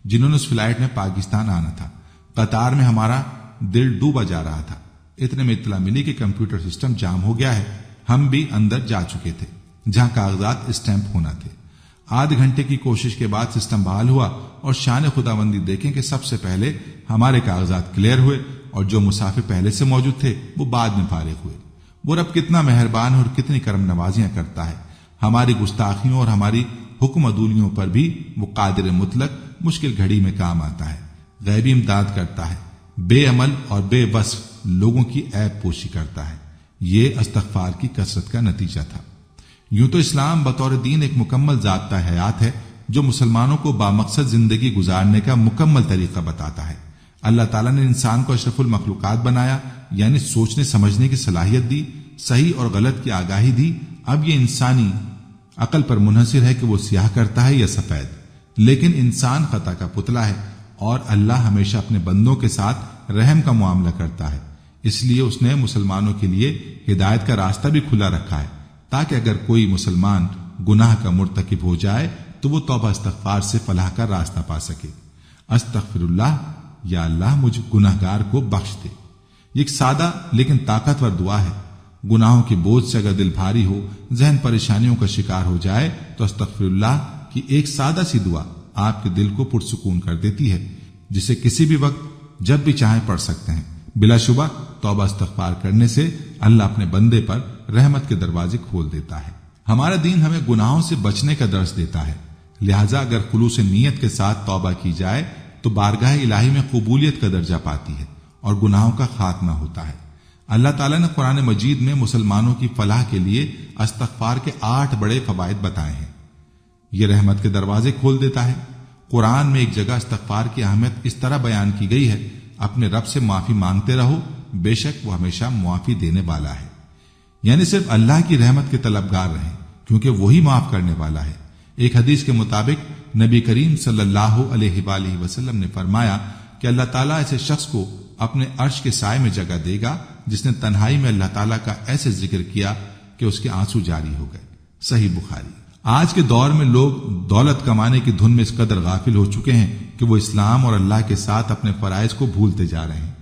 جنہوں نے اس فلائٹ میں پاکستان آنا تھا۔ قطار میں ہمارا دل ڈوبا جا رہا تھا۔ اتنے میں اطلاع ملی کہ کمپیوٹر سسٹم جام ہو گیا ہے۔ ہم بھی اندر جا چکے تھے جہاں کاغذات اسٹیمپ ہونا تھے۔ آدھ گھنٹے کی کوشش کے بعد سسٹم بحال ہوا اور شان خداوندی دیکھیں کہ سب سے پہلے ہمارے کاغذات کلیئر ہوئے اور جو مسافر پہلے سے موجود تھے وہ بعد میں فارغ ہوئے۔ وہ رب کتنا مہربان اور کتنی کرم نوازیاں کرتا ہے۔ ہماری گستاخیوں اور ہماری حکم عدولیوں پر بھی وہ قادر مطلق مشکل گھڑی میں کام آتا ہے، غیبی امداد کرتا ہے، بے عمل اور بے وصف لوگوں کی عیب پوشی کرتا ہے۔ یہ استغفار کی کثرت کا نتیجہ تھا۔ یوں تو اسلام بطور دین ایک مکمل ضابطہ حیات ہے جو مسلمانوں کو بامقصد زندگی گزارنے کا مکمل طریقہ بتاتا ہے۔ اللہ تعالیٰ نے انسان کو اشرف المخلوقات بنایا، یعنی سوچنے سمجھنے کی صلاحیت دی، صحیح اور غلط کی آگاہی دی۔ اب یہ انسانی عقل پر منحصر ہے کہ وہ سیاہ کرتا ہے یا سفید، لیکن انسان خطا کا پتلا ہے اور اللہ ہمیشہ اپنے بندوں کے ساتھ رحم کا معاملہ کرتا ہے۔ اس لیے اس نے مسلمانوں کے لیے ہدایت کا راستہ بھی کھلا رکھا ہے تاکہ اگر کوئی مسلمان گناہ کا مرتکب ہو جائے تو وہ توبہ استغفار سے فلاح کا راستہ پا سکے۔ استغفر اللہ، یا اللہ مجھ گناہ گار کو بخش دے۔ یہ ایک سادہ لیکن طاقتور دعا ہے۔ گناہوں کے بوجھ سے اگر دل بھاری ہو، ذہن پریشانیوں کا شکار ہو جائے تو استغفر اللہ کی ایک سادہ سی دعا آپ کے دل کو پرسکون کر دیتی ہے، جسے کسی بھی وقت جب بھی چاہیں پڑھ سکتے ہیں۔ بلا شبہ توبہ استغفار کرنے سے اللہ اپنے بندے پر رحمت کے دروازے کھول دیتا ہے۔ ہمارا دین ہمیں گناہوں سے بچنے کا درس دیتا ہے، لہذا اگر خلوص نیت کے ساتھ توبہ کی جائے تو بارگاہ الہی میں قبولیت کا درجہ پاتی ہے اور گناہوں کا خاتمہ ہوتا ہے۔ اللہ تعالیٰ نے قرآن مجید میں مسلمانوں کی فلاح کے لیے استغفار کے 8 بڑے فوائد بتائے ہیں۔ یہ رحمت کے دروازے کھول دیتا ہے۔ قرآن میں ایک جگہ استغفار کی اہمیت اس طرح بیان کی گئی ہے، اپنے رب سے معافی مانگتے رہو، بے شک وہ ہمیشہ معافی دینے والا ہے۔ یعنی صرف اللہ کی رحمت کے طلبگار رہیں کیونکہ وہی معاف کرنے والا ہے۔ ایک حدیث کے مطابق نبی کریم صلی اللہ علیہ وآلہ وسلم نے فرمایا کہ اللہ تعالیٰ ایسے شخص کو اپنے عرش کے سائے میں جگہ دے گا جس نے تنہائی میں اللہ تعالیٰ کا ایسے ذکر کیا کہ اس کے آنسو جاری ہو گئے۔ صحیح بخاری۔ آج کے دور میں لوگ دولت کمانے کی دھن میں اس قدر غافل ہو چکے ہیں کہ وہ اسلام اور اللہ کے ساتھ اپنے فرائض کو بھولتے جا رہے ہیں۔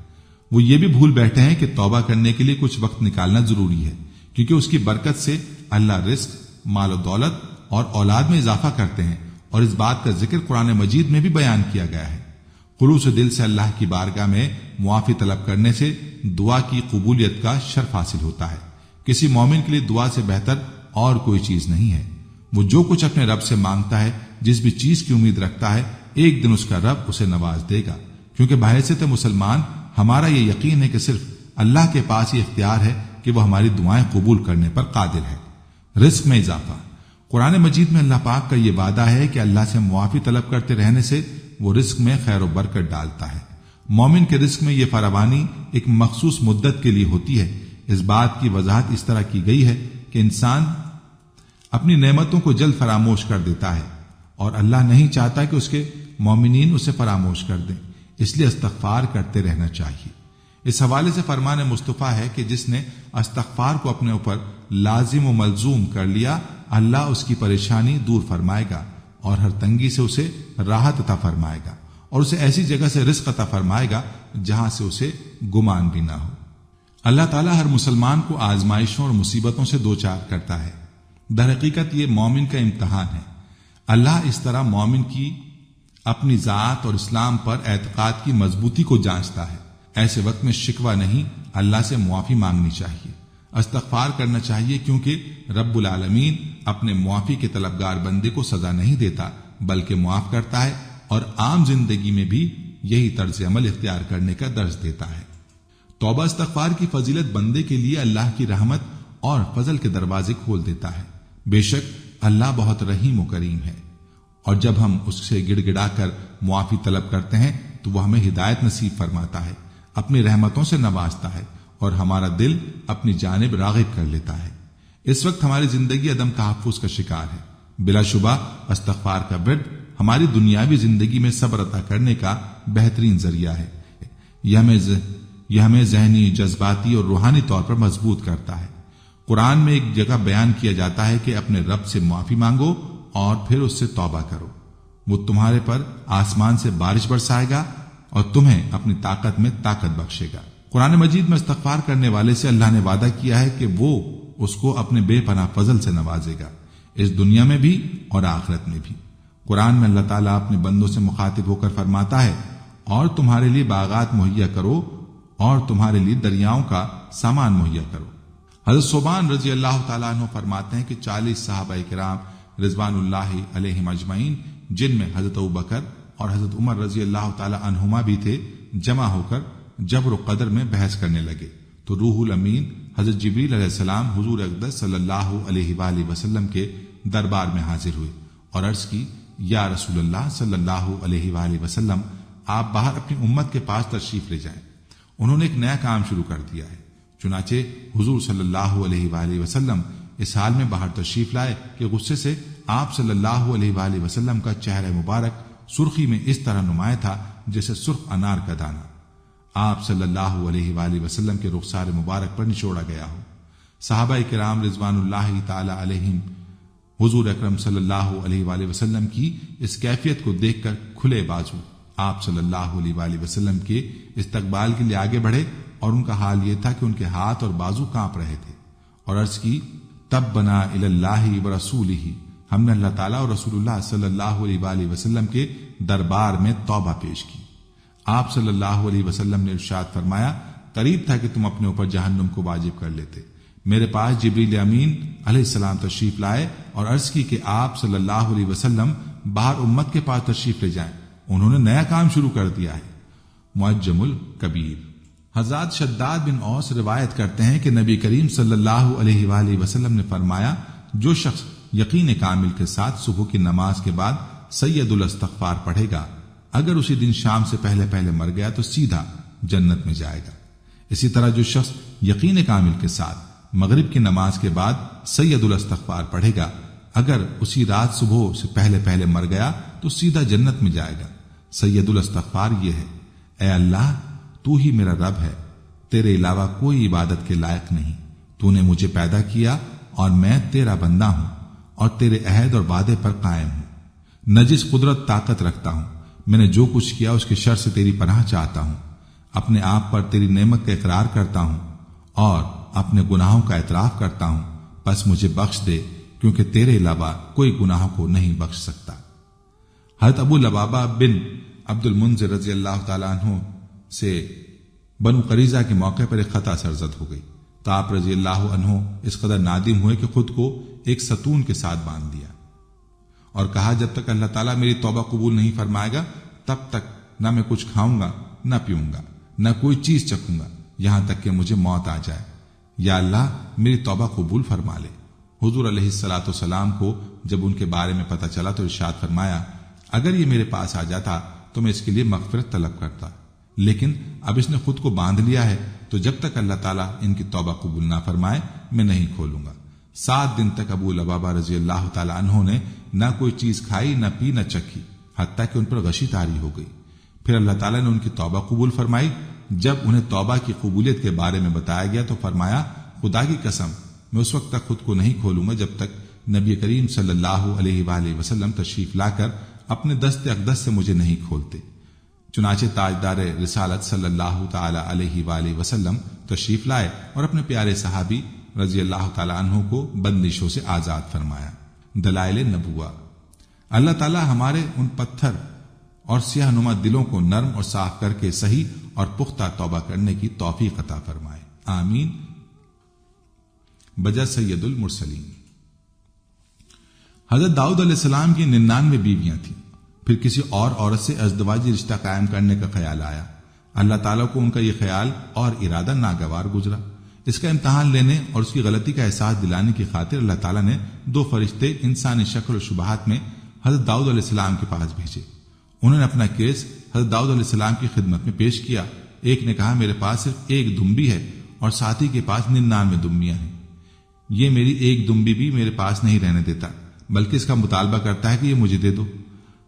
وہ یہ بھی بھول بیٹھے ہیں کہ توبہ کرنے کے لیے کچھ وقت نکالنا ضروری ہے، کیونکہ اس کی برکت سے اللہ رزق، مال و دولت اور اولاد میں اضافہ کرتے ہیں، اور اس بات کا ذکر قرآن مجید میں بھی بیان کیا گیا ہے۔ خلوص دل سے اللہ کی بارگاہ میں معافی طلب کرنے سے دعا کی قبولیت کا شرف حاصل ہوتا ہے۔ کسی مومن کے لیے دعا سے بہتر اور کوئی چیز نہیں ہے۔ وہ جو کچھ اپنے رب سے مانگتا ہے، جس بھی چیز کی امید رکھتا ہے، ایک دن اس کا رب اسے نواز دے گا، کیونکہ بحیثیت مسلمان ہمارا یہ یقین ہے کہ صرف اللہ کے پاس ہی اختیار ہے کہ وہ ہماری دعائیں قبول کرنے پر قادر ہے۔ رزق میں اضافہ۔ قرآن مجید میں اللہ پاک کا یہ وعدہ ہے کہ اللہ سے معافی طلب کرتے رہنے سے وہ رزق میں خیر و برکت ڈالتا ہے۔ مومن کے رزق میں یہ فراوانی ایک مخصوص مدت کے لیے ہوتی ہے۔ اس بات کی وضاحت اس طرح کی گئی ہے کہ انسان اپنی نعمتوں کو جلد فراموش کر دیتا ہے، اور اللہ نہیں چاہتا کہ اس کے مومنین اسے فراموش کر دیں، اس لیے استغفار کرتے رہنا چاہیے۔ اس حوالے سے فرمان مصطفیٰ ہے کہ جس نے استغفار کو اپنے اوپر لازم و ملزوم کر لیا، اللہ اس کی پریشانی دور فرمائے گا اور ہر تنگی سے اسے راحت عطا فرمائے گا، اور اسے ایسی جگہ سے رزق عطا فرمائے گا جہاں سے اسے گمان بھی نہ ہو۔ اللہ تعالیٰ ہر مسلمان کو آزمائشوں اور مصیبتوں سے دوچار کرتا ہے۔ در حقیقت یہ مومن کا امتحان ہے۔ اللہ اس طرح مومن کی اپنی ذات اور اسلام پر اعتقاد کی مضبوطی کو جانچتا ہے۔ ایسے وقت میں شکوہ نہیں، اللہ سے معافی مانگنی چاہیے، استغفار کرنا چاہیے، کیونکہ رب العالمین اپنے معافی کے طلبگار بندے کو سزا نہیں دیتا بلکہ معاف کرتا ہے، اور عام زندگی میں بھی یہی طرز عمل اختیار کرنے کا درس دیتا ہے۔ توبہ استغفار کی فضیلت بندے کے لیے اللہ کی رحمت اور فضل کے دروازے کھول دیتا ہے۔ بے شک اللہ بہت رحیم و کریم ہے، اور جب ہم اس سے گڑ گڑا کر معافی طلب کرتے ہیں تو وہ ہمیں ہدایت نصیب فرماتا ہے، اپنی رحمتوں سے نوازتا ہے، اور ہمارا دل اپنی جانب راغب کر لیتا ہے۔ اس وقت ہماری زندگی عدم تحفظ کا شکار ہے۔ بلا شبہ استغفار کا ورد ہماری دنیاوی زندگی میں صبر عطا کرنے کا بہترین ذریعہ ہے۔ یہ ہمیں ذہنی، جذباتی اور روحانی طور پر مضبوط کرتا ہے۔ قرآن میں ایک جگہ بیان کیا جاتا ہے کہ اپنے رب سے معافی مانگو اور پھر اس سے توبہ کرو، وہ تمہارے پر آسمان سے بارش برسائے گا اور تمہیں اپنی طاقت میں طاقت بخشے گا۔ قرآن مجید میں استغفار کرنے والے سے اللہ نے وعدہ کیا ہے کہ وہ اس کو اپنے بے پناہ فضل سے نوازے گا، اس دنیا میں بھی اور آخرت میں بھی۔ قرآن میں اللہ تعالیٰ اپنے بندوں سے مخاطب ہو کر فرماتا ہے، اور تمہارے لیے باغات مہیا کرو اور تمہارے لیے دریاؤں کا سامان مہیا کرو۔ حضرت صوبان رضی اللہ تعالیٰ عنہ فرماتے ہیں کہ 40 صحابہ کرام رضوان اللہ علیہم اجمعین، جن میں حضرت ابوبکر اور حضرت عمر رضی اللہ تعالیٰ عنہما بھی تھے، جمع ہو کر جبر و قدر میں بحث کرنے لگے تو روح الامین حضرت جبریل علیہ السلام حضور اقدس صلی اللہ علیہ وآلہ وسلم کے دربار میں حاضر ہوئے اور عرض کی، یا رسول اللہ صلی اللہ علیہ وآلہ وسلم، آپ باہر اپنی امت کے پاس تشریف لے جائیں، انہوں نے ایک نیا کام شروع کر دیا ہے۔ چنانچہ حضور صلی اللہ علیہ وآلہ وسلم اس حال میں باہر تشریف لائے کہ غصے سے آپ صلی اللہ علیہ وآلہ وسلم کا چہرہ مبارک سرخی میں اس طرح نمایاں تھا جیسے سرخ انار کا دانہ آپ صلی اللہ علیہ وآلہ وسلم کے رخسار مبارک پر نچوڑا گیا ہو۔ صحابہ کرام رضوان اللہ تعالی علیہم حضور اکرم صلی اللہ علیہ وآلہ وسلم کی اس کیفیت کو دیکھ کر کھلے بازو آپ صلی اللہ علیہ وآلہ وسلم کے استقبال کے لیے آگے بڑھے، اور ان کا حال یہ تھا کہ ان کے ہاتھ اور بازو کانپ رہے تھے، اور عرض کی، تبنا الی اللہ ورسولہ، ہم نے اللہ تعالیٰ اور رسول اللہ صلی اللہ علیہ وآلہ وسلم کے دربار میں توبہ پیش کی۔ آپ صلی اللہ علیہ وسلم نے ارشاد فرمایا، قریب تھا کہ تم اپنے اوپر جہنم کو واجب کر لیتے۔ میرے پاس جبریل امین علیہ السلام تشریف لائے اور عرض کی کہ آپ صلی اللہ علیہ وسلم باہر امت کے پاس تشریف لے جائیں، انہوں نے نیا کام شروع کر دیا ہے۔ معجم الکبیر۔ حضرت شداد بن اوس روایت کرتے ہیں کہ نبی کریم صلی اللہ علیہ وآلہ وسلم نے فرمایا، جو شخص یقین کامل کے ساتھ صبح کی نماز کے بعد سید الاستغفار پڑھے گا، اگر اسی دن شام سے پہلے پہلے مر گیا تو سیدھا جنت میں جائے گا۔ اسی طرح جو شخص یقین کامل کے ساتھ مغرب کی نماز کے بعد سید الاستغفار پڑھے گا، اگر اسی رات صبح سے پہلے پہلے مر گیا تو سیدھا جنت میں جائے گا۔ سید الاستغفار یہ ہے، اے اللہ، تو ہی میرا رب ہے، تیرے علاوہ کوئی عبادت کے لائق نہیں، تو نے مجھے پیدا کیا اور میں تیرا بندہ ہوں، اور تیرے عہد اور وعدے پر قائم ہوں، نہ جس قدرت طاقت رکھتا ہوں، میں نے جو کچھ کیا اس کے شر سے تیری پناہ چاہتا ہوں، اپنے آپ پر تیری نعمت کا اقرار کرتا ہوں اور اپنے گناہوں کا اعتراف کرتا ہوں، پس مجھے بخش دے کیونکہ تیرے علاوہ کوئی گناہوں کو نہیں بخش سکتا۔ حضرت ابو لبابہ بن عبد المنذر رضی اللہ تعالیٰ عنہ سے بنو قریظہ کے موقع پر ایک خطا سرزد ہو گئی تو آپ رضی اللہ عنہ اس قدر نادم ہوئے کہ خود کو ایک ستون کے ساتھ باندھ دیا اور کہا جب تک اللہ تعالیٰ میری توبہ قبول نہیں فرمائے گا تب تک نہ میں کچھ کھاؤں گا نہ پیوں گا نہ کوئی چیز چکھوں گا یہاں تک کہ مجھے موت آ جائے، یا اللہ میری توبہ قبول فرما لے۔ حضور علیہ الصلاۃ والسلام کو جب ان کے بارے میں پتہ چلا تو ارشاد فرمایا اگر یہ میرے پاس آ جاتا تو میں اس کے لیے مغفرت طلب کرتا، لیکن اب اس نے خود کو باندھ لیا ہے تو جب تک اللہ تعالیٰ ان کی توبہ قبول نہ فرمائے میں نہیں کھولوں گا۔ 7 دن تک ابو لبابہ رضی اللہ تعالیٰ عنہ نے نہ کوئی چیز کھائی نہ پی نہ چکھی، حتیٰ کہ ان پر غشی طاری ہو گئی۔ پھر اللہ تعالیٰ نے ان کی توبہ قبول فرمائی۔ جب انہیں توبہ کی قبولیت کے بارے میں بتایا گیا تو فرمایا خدا کی قسم میں اس وقت تک خود کو نہیں کھولوں گا جب تک نبی کریم صلی اللہ علیہ وآلہ وسلم تشریف لا کر اپنے دست اقدس سے مجھے نہیں کھولتے۔ چنانچہ تاجدار رسالت صلی اللہ تعالی علیہ وآلہ وسلم تشریف لائے اور اپنے پیارے صحابی رضی اللہ تعالی عنہ کو بندشوں سے آزاد فرمایا۔ دلائل نبوہ، اللہ تعالی ہمارے ان پتھر اور سیاہ نما دلوں کو نرم اور صاف کر کے صحیح اور پختہ توبہ کرنے کی توفیق عطا فرمائے، آمین۔ بجا سید المرسلین۔ حضرت داؤد علیہ السلام کی 99 بیویاں تھیں، پھر کسی اور عورت سے ازدواجی رشتہ قائم کرنے کا خیال آیا، اللہ تعالیٰ کو ان کا یہ خیال اور ارادہ ناگوار گزرا۔ اس کا امتحان لینے اور اس کی غلطی کا احساس دلانے کی خاطر اللہ تعالیٰ نے 2 فرشتے انسانی شکل و شبہات میں حضرت داؤد علیہ السلام کے پاس بھیجے۔ انہوں نے اپنا کیس حضرت داؤد علیہ السلام کی خدمت میں پیش کیا۔ ایک نے کہا میرے پاس صرف 1 دمبی ہے اور ساتھی کے پاس 99 دمبیاں ہیں، یہ میری 1 دمبی بھی میرے پاس نہیں رہنے دیتا بلکہ اس کا مطالبہ کرتا ہے کہ یہ مجھے دے دو۔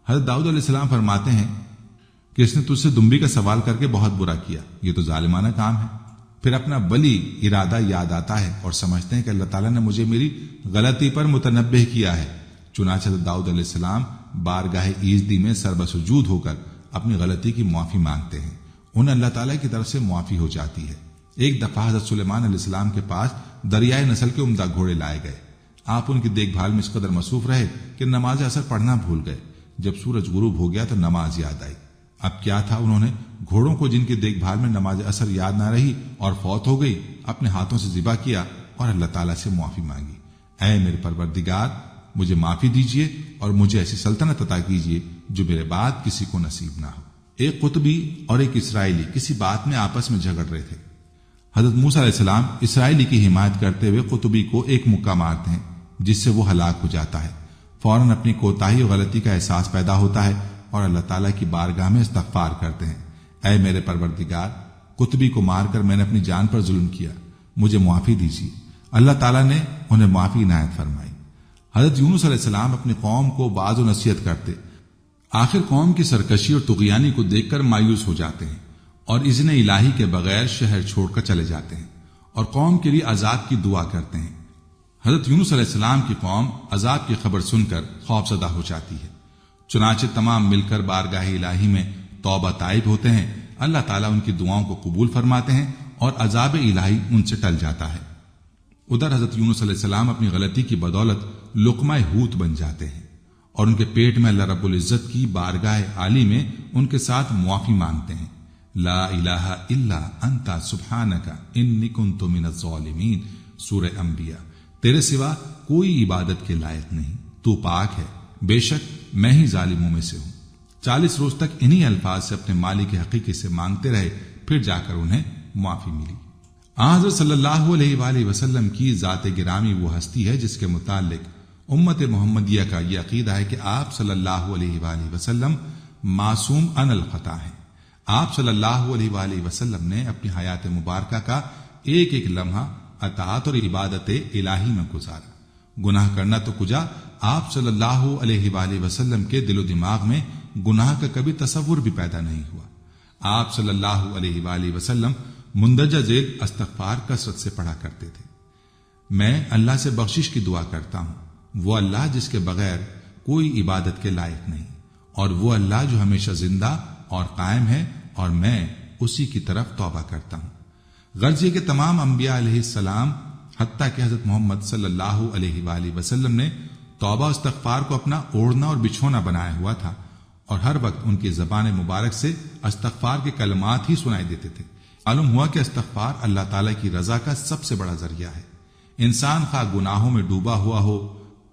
حضرت داؤد علیہ السلام فرماتے ہیں کہ اس نے تجھ سے دمبی کا سوال کر کے بہت برا کیا، یہ تو ظالمانہ کام ہے۔ پھر اپنا بلی ارادہ یاد آتا ہے اور سمجھتے ہیں کہ اللہ تعالیٰ نے مجھے میری غلطی پر متنبہ کیا ہے۔ چنانچہ حضرت داؤد علیہ السلام بارگاہ ایزدی میں سربسجود ہو کر اپنی غلطی کی معافی مانگتے ہیں، انہیں اللہ تعالیٰ کی طرف سے معافی ہو جاتی ہے۔ ایک دفعہ حضرت سلیمان علیہ السلام کے پاس دریائے نسل کے عمدہ گھوڑے لائے گئے۔ آپ ان کی دیکھ بھال میں اس قدر مصروف رہے کہ نماز اثر پڑھنا بھول گئے۔ جب سورج غروب ہو گیا تو نماز یاد آئی۔ اب کیا تھا، انہوں نے گھوڑوں کو جن کی دیکھ بھال میں نماز اثر یاد نہ رہی اور فوت ہو گئی اپنے ہاتھوں سے ذبح کیا اور اللہ تعالیٰ سے معافی مانگی، اے میرے پروردگار مجھے معافی دیجیے اور مجھے ایسی سلطنت عطا کیجیے جو میرے بعد کسی کو نصیب نہ ہو۔ ایک قطبی اور ایک اسرائیلی کسی بات میں آپس میں جھگڑ رہے تھے۔ حضرت موسیٰ علیہ السلام اسرائیلی کی حمایت کرتے ہوئے قطبی کو ایک مکہ مارتے ہیں جس سے وہ ہلاک ہو جاتا ہے۔ فوراً اپنی کوتاہی اور غلطی کا احساس پیدا ہوتا ہے اور اللہ تعالیٰ کی بارگاہ میں استغفار کرتے ہیں، اے میرے پروردگار قطبی کو مار کر میں نے اپنی جان پر ظلم کیا، مجھے معافی دیجیے۔ اللہ تعالیٰ نے انہیں معافی عنایت فرمائی۔ حضرت یونس علیہ السلام اپنی قوم کو وعظ و نصیحت کرتے، آخر قوم کی سرکشی اور طغیانی کو دیکھ کر مایوس ہو جاتے ہیں اور اذن الہی کے بغیر شہر چھوڑ کر چلے جاتے ہیں اور قوم کے لیے عذاب کی دعا کرتے ہیں۔ حضرت یونس علیہ السلام کی قوم عذاب کی خبر سن کر خوف زدہ ہو جاتی ہے، چنانچہ تمام مل کر بارگاہ الہی میں توبہ طائب ہوتے ہیں، اللہ تعالیٰ ان کی دعاؤں کو قبول فرماتے ہیں اور عذاب الہی ان سے ٹل جاتا ہے۔ ادھر حضرت یونس علیہ السلام اپنی غلطی کی بدولت لقمہ حوت بن جاتے ہیں اور ان کے پیٹ میں اللہ رب العزت کی بارگاہ عالی میں ان کے ساتھ معافی مانگتے ہیں، لا الہ الا انت سبحانک انی کنت من الظالمین، سورہ انبیاء۔ تیرے سوا کوئی عبادت کے لائق نہیں، تو پاک ہے، بے شک میں ہی ظالموں میں سے ہوں۔ 40 روز تک انہی الفاظ سے اپنے مالک حقیقی سے مانگتے رہے، پھر جا کر انہیں معافی ملی۔ حضرت صلی اللہ علیہ وآلہ وسلم کی ذات گرامی وہ ہستی ہے جس کے متعلق امت محمدیہ کا یہ عقیدہ ہے کہ آپ صلی اللہ علیہ وآلہ وسلم معصوم عن الخطا ہیں۔ آپ صلی اللہ علیہ وآلہ وسلم نے اپنی حیات مبارکہ کا ایک ایک لمحہ اطاعت اور عبادت الہی میں گزارا۔ گناہ کرنا تو کجا، آپ صلی اللہ علیہ وآلہ وسلم کے دل و دماغ میں گناہ کا کبھی تصور بھی پیدا نہیں ہوا۔ آپ صلی اللہ علیہ وآلہ وسلم مندرجہ ذیل استغفار کثرت سے پڑھا کرتے تھے، میں اللہ سے بخشش کی دعا کرتا ہوں، وہ اللہ جس کے بغیر کوئی عبادت کے لائق نہیں، اور وہ اللہ جو ہمیشہ زندہ اور قائم ہے، اور میں اسی کی طرف توبہ کرتا ہوں۔ غرض یہ کہ تمام انبیاء علیہ السلام حتیٰ کہ حضرت محمد صلی اللہ علیہ وآلہ وسلم نے توبہ استغفار کو اپنا اوڑھنا اور بچھونا بنایا ہوا تھا، اور ہر وقت ان کی زبان مبارک سے استغفار کے کلمات ہی سنائی دیتے تھے۔ معلوم ہوا کہ استغفار اللہ تعالیٰ کی رضا کا سب سے بڑا ذریعہ ہے۔ انسان خواہ گناہوں میں ڈوبا ہوا ہو،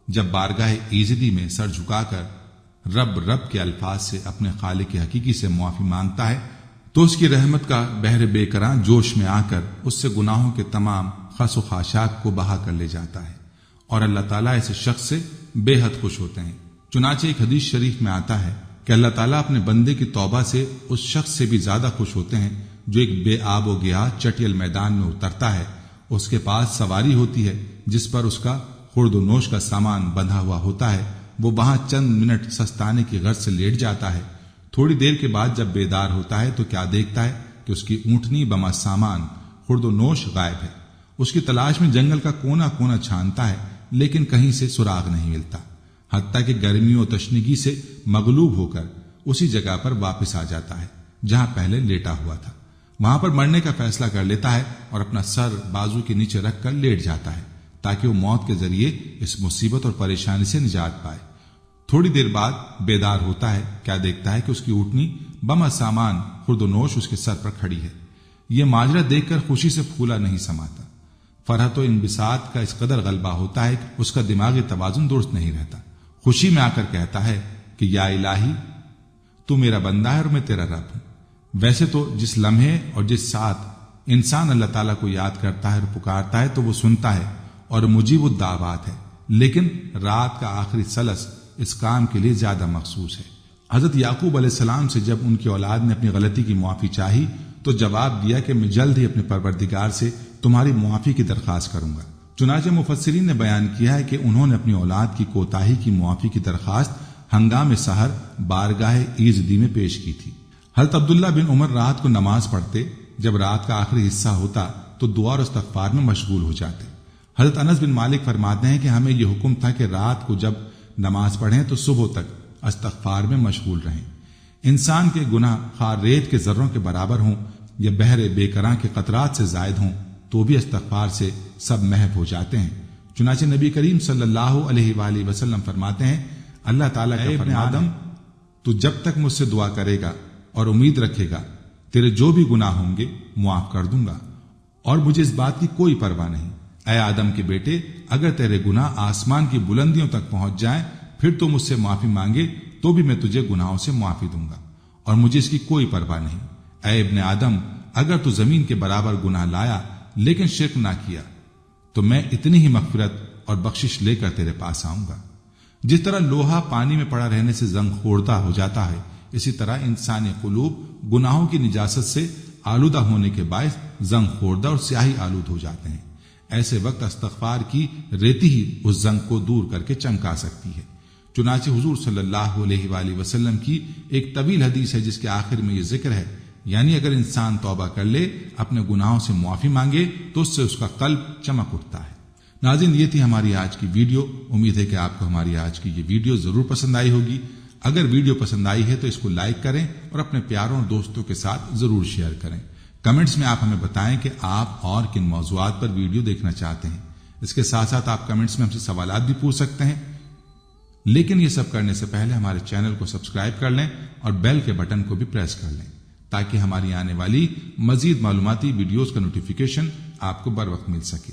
جب بارگاہ ایزدی میں سر جھکا کر رب کے الفاظ سے اپنے خالق حقیقی سے معافی مانگتا ہے، تو اس کی رحمت کا بحر بے کراں جوش میں آ کر اس سے گناہوں کے تمام خس و خاشاک کو بہا کر لے جاتا ہے، اور اللہ تعالیٰ ایسے شخص سے بے حد خوش ہوتے ہیں۔ چنانچہ ایک حدیث شریف میں آتا ہے کہ اللہ تعالیٰ اپنے بندے کی توبہ سے اس شخص سے بھی زیادہ خوش ہوتے ہیں جو ایک بے آب و گیا چٹیل میدان میں اترتا ہے، اس کے پاس سواری ہوتی ہے جس پر اس کا خورد و نوش کا سامان بندھا ہوا ہوتا ہے، وہ وہاں چند منٹ سستانے کی غرض سے لیٹ جاتا ہے۔ تھوڑی دیر کے بعد جب بیدار ہوتا ہے تو کیا دیکھتا ہے کہ اس کی اونٹنی بما سامان خورد و نوش غائب ہے۔ اس کی تلاش میں جنگل کا کونا کونا چھانتا ہے، لیکن کہیں سے سراغ نہیں ملتا، حتیٰ کہ گرمیوں و تشنگی سے مغلوب ہو کر اسی جگہ پر واپس آ جاتا ہے جہاں پہلے لیٹا ہوا تھا۔ وہاں پر مرنے کا فیصلہ کر لیتا ہے اور اپنا سر بازو کے نیچے رکھ کر لیٹ جاتا ہے تاکہ وہ موت کے ذریعے اس مصیبت اور پریشانی سے نجات پائے۔ تھوڑی دیر بعد بیدار ہوتا ہے، کیا دیکھتا ہے کہ اس کی اونٹنی بما سامان خورد و نوش اس کے سر پر کھڑی ہے۔ یہ ماجرا دیکھ کر خوشی سے پھولا نہیں سماتا۔ فرحت و انبساط کا اس قدر غلبہ ہوتا ہے کہ اس کا دماغی توازن درست نہیں رہتا۔ خوشی میں آ کر کہتا ہے کہ یا الہی، تو میرا بندہ ہے اور میں تیرا رب ہوں۔ ویسے تو جس لمحے اور جس ساتھ انسان اللہ تعالیٰ کو یاد کرتا ہے اور پکارتا ہے تو وہ سنتا ہے اور مجیب الدعوات ہے، لیکن رات کا آخری ثلث اس کام کے لیے زیادہ مخصوص ہے۔ حضرت یعقوب علیہ السلام سے جب ان کی اولاد نے اپنی غلطی کی معافی چاہی تو جواب دیا کہ میں جلد ہی اپنے پروردگار سے تمہاری معافی کی درخواست کروں گا۔ چنانچہ مفسرین نے بیان کیا ہے کہ انہوں نے اپنی اولاد کی کوتاہی کی معافی کی درخواست ہنگام سحر بارگاہ ایزدی میں پیش کی تھی۔ حضرت عبداللہ بن عمر رات کو نماز پڑھتے، جب رات کا آخری حصہ ہوتا تو دعا اور استغفار میں مشغول ہو جاتے۔ حضرت انس بن مالک فرماتے ہیں کہ ہمیں یہ حکم تھا کہ رات کو جب نماز پڑھیں تو صبح تک استغفار میں مشغول رہیں۔ انسان کے گناہ خواہ ریت کے ذروں کے برابر ہوں یا بحر بے کراں کے قطرات سے زائد ہوں تو بھی استغفار سے سب محو ہو جاتے ہیں۔ چنانچہ نبی کریم صلی اللہ علیہ وآلہ وسلم فرماتے ہیں، اللہ تعالیٰ کا ابن آدم، تو جب تک مجھ سے دعا کرے گا اور امید رکھے گا تیرے جو بھی گناہ ہوں گے معاف کر دوں گا، اور مجھے اس بات کی کوئی پرواہ نہیں۔ اے آدم کے بیٹے، اگر تیرے گناہ آسمان کی بلندیوں تک پہنچ جائیں پھر تو مجھ سے معافی مانگے تو بھی میں تجھے گناہوں سے معافی دوں گا، اور مجھے اس کی کوئی پرواہ نہیں۔ اے ابن آدم، اگر تو زمین کے برابر گناہ لایا لیکن شرک نہ کیا تو میں اتنی ہی مغفرت اور بخشش لے کر تیرے پاس آؤں گا۔ جس طرح لوہا پانی میں پڑا رہنے سے زنگ خوردہ ہو جاتا ہے، اسی طرح انسانی قلوب گناہوں کی نجاست سے آلودہ ہونے کے باعث زنگ خوردہ اور سیاہی آلود ہو جاتے ہیں۔ ایسے وقت استغفار کی ریتی ہی اس زنگ کو دور کر کے چمکا سکتی ہے۔ چنانچہ حضور صلی اللہ علیہ وآلہ وسلم کی ایک طویل حدیث ہے جس کے آخر میں یہ ذکر ہے، یعنی اگر انسان توبہ کر لے، اپنے گناہوں سے معافی مانگے تو اس سے اس کا قلب چمک اٹھتا ہے۔ ناظرین، یہ تھی ہماری آج کی ویڈیو۔ امید ہے کہ آپ کو ہماری آج کی یہ ویڈیو ضرور پسند آئی ہوگی۔ اگر ویڈیو پسند آئی ہے تو اس کو لائک کریں اور اپنے پیاروں اور دوستوں کے ساتھ ضرور شیئر کریں۔ کمنٹس میں آپ ہمیں بتائیں کہ آپ اور کن موضوعات پر ویڈیو دیکھنا چاہتے ہیں۔ اس کے ساتھ ساتھ آپ کمنٹس میں ہم سے سوالات بھی پوچھ سکتے ہیں، لیکن یہ سب کرنے سے پہلے ہمارے چینل کو سبسکرائب کر لیں اور بیل کے بٹن کو بھی پریس کر لیں تاکہ ہماری آنے والی مزید معلوماتی ویڈیوز کا نوٹیفیکیشن آپ کو بر وقت مل سکے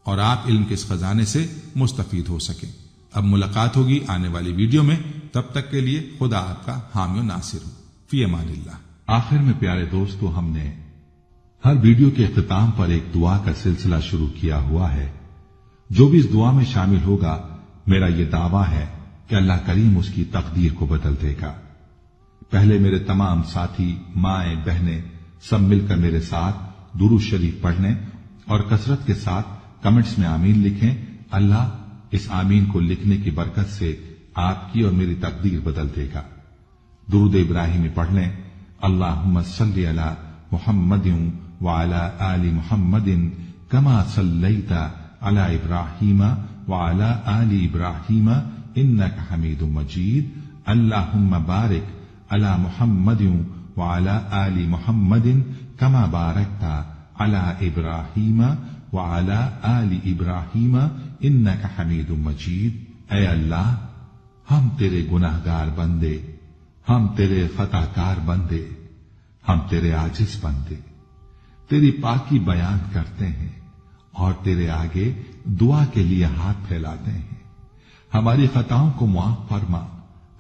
اور آپ علم کے اس خزانے سے مستفید ہو سکیں۔ اب ملاقات ہوگی آنے والی ویڈیو میں، تب تک کے لیے خدا آپ کا حامی و ناصر ہو۔ فی امان اللہ۔ آخر میں پیارے دوستو، ہم نے ہر ویڈیو کے اختتام پر ایک دعا کا سلسلہ شروع کیا ہوا ہے۔ جو بھی اس دعا میں شامل ہوگا، میرا یہ دعویٰ ہے کہ اللہ کریم اس کی تقدیر کو بدل دے گا۔ پہلے میرے تمام ساتھی، مائیں، بہنیں سب مل کر میرے ساتھ درود شریف پڑھنے اور کثرت کے ساتھ کمنٹس میں آمین لکھیں۔ اللہ اس آمین کو لکھنے کی برکت سے آپ کی اور میری تقدیر بدل دے گا۔ درود ابراہیمی پڑھ لیں۔ اللہم صلی علی محمد وعلی آل محمد کما صلیت علی ابراہیم وعلى آل إبراهيم إنك حميد مجيد اللهم بارك على محمد وعلى آل محمد كما باركت على إبراهيم وعلى آل إبراهيم إنك حميد مجيد۔ اے اللہ، ہم تیرے گناہگار بندے، ہم تیرے خطا کار بندے، ہم تیرے عاجز بندے تیری پاکی بیان کرتے ہیں اور تیرے آگے دعا کے لیے ہاتھ پھیلاتے ہیں۔ ہماری خطاؤں کو معاف فرما،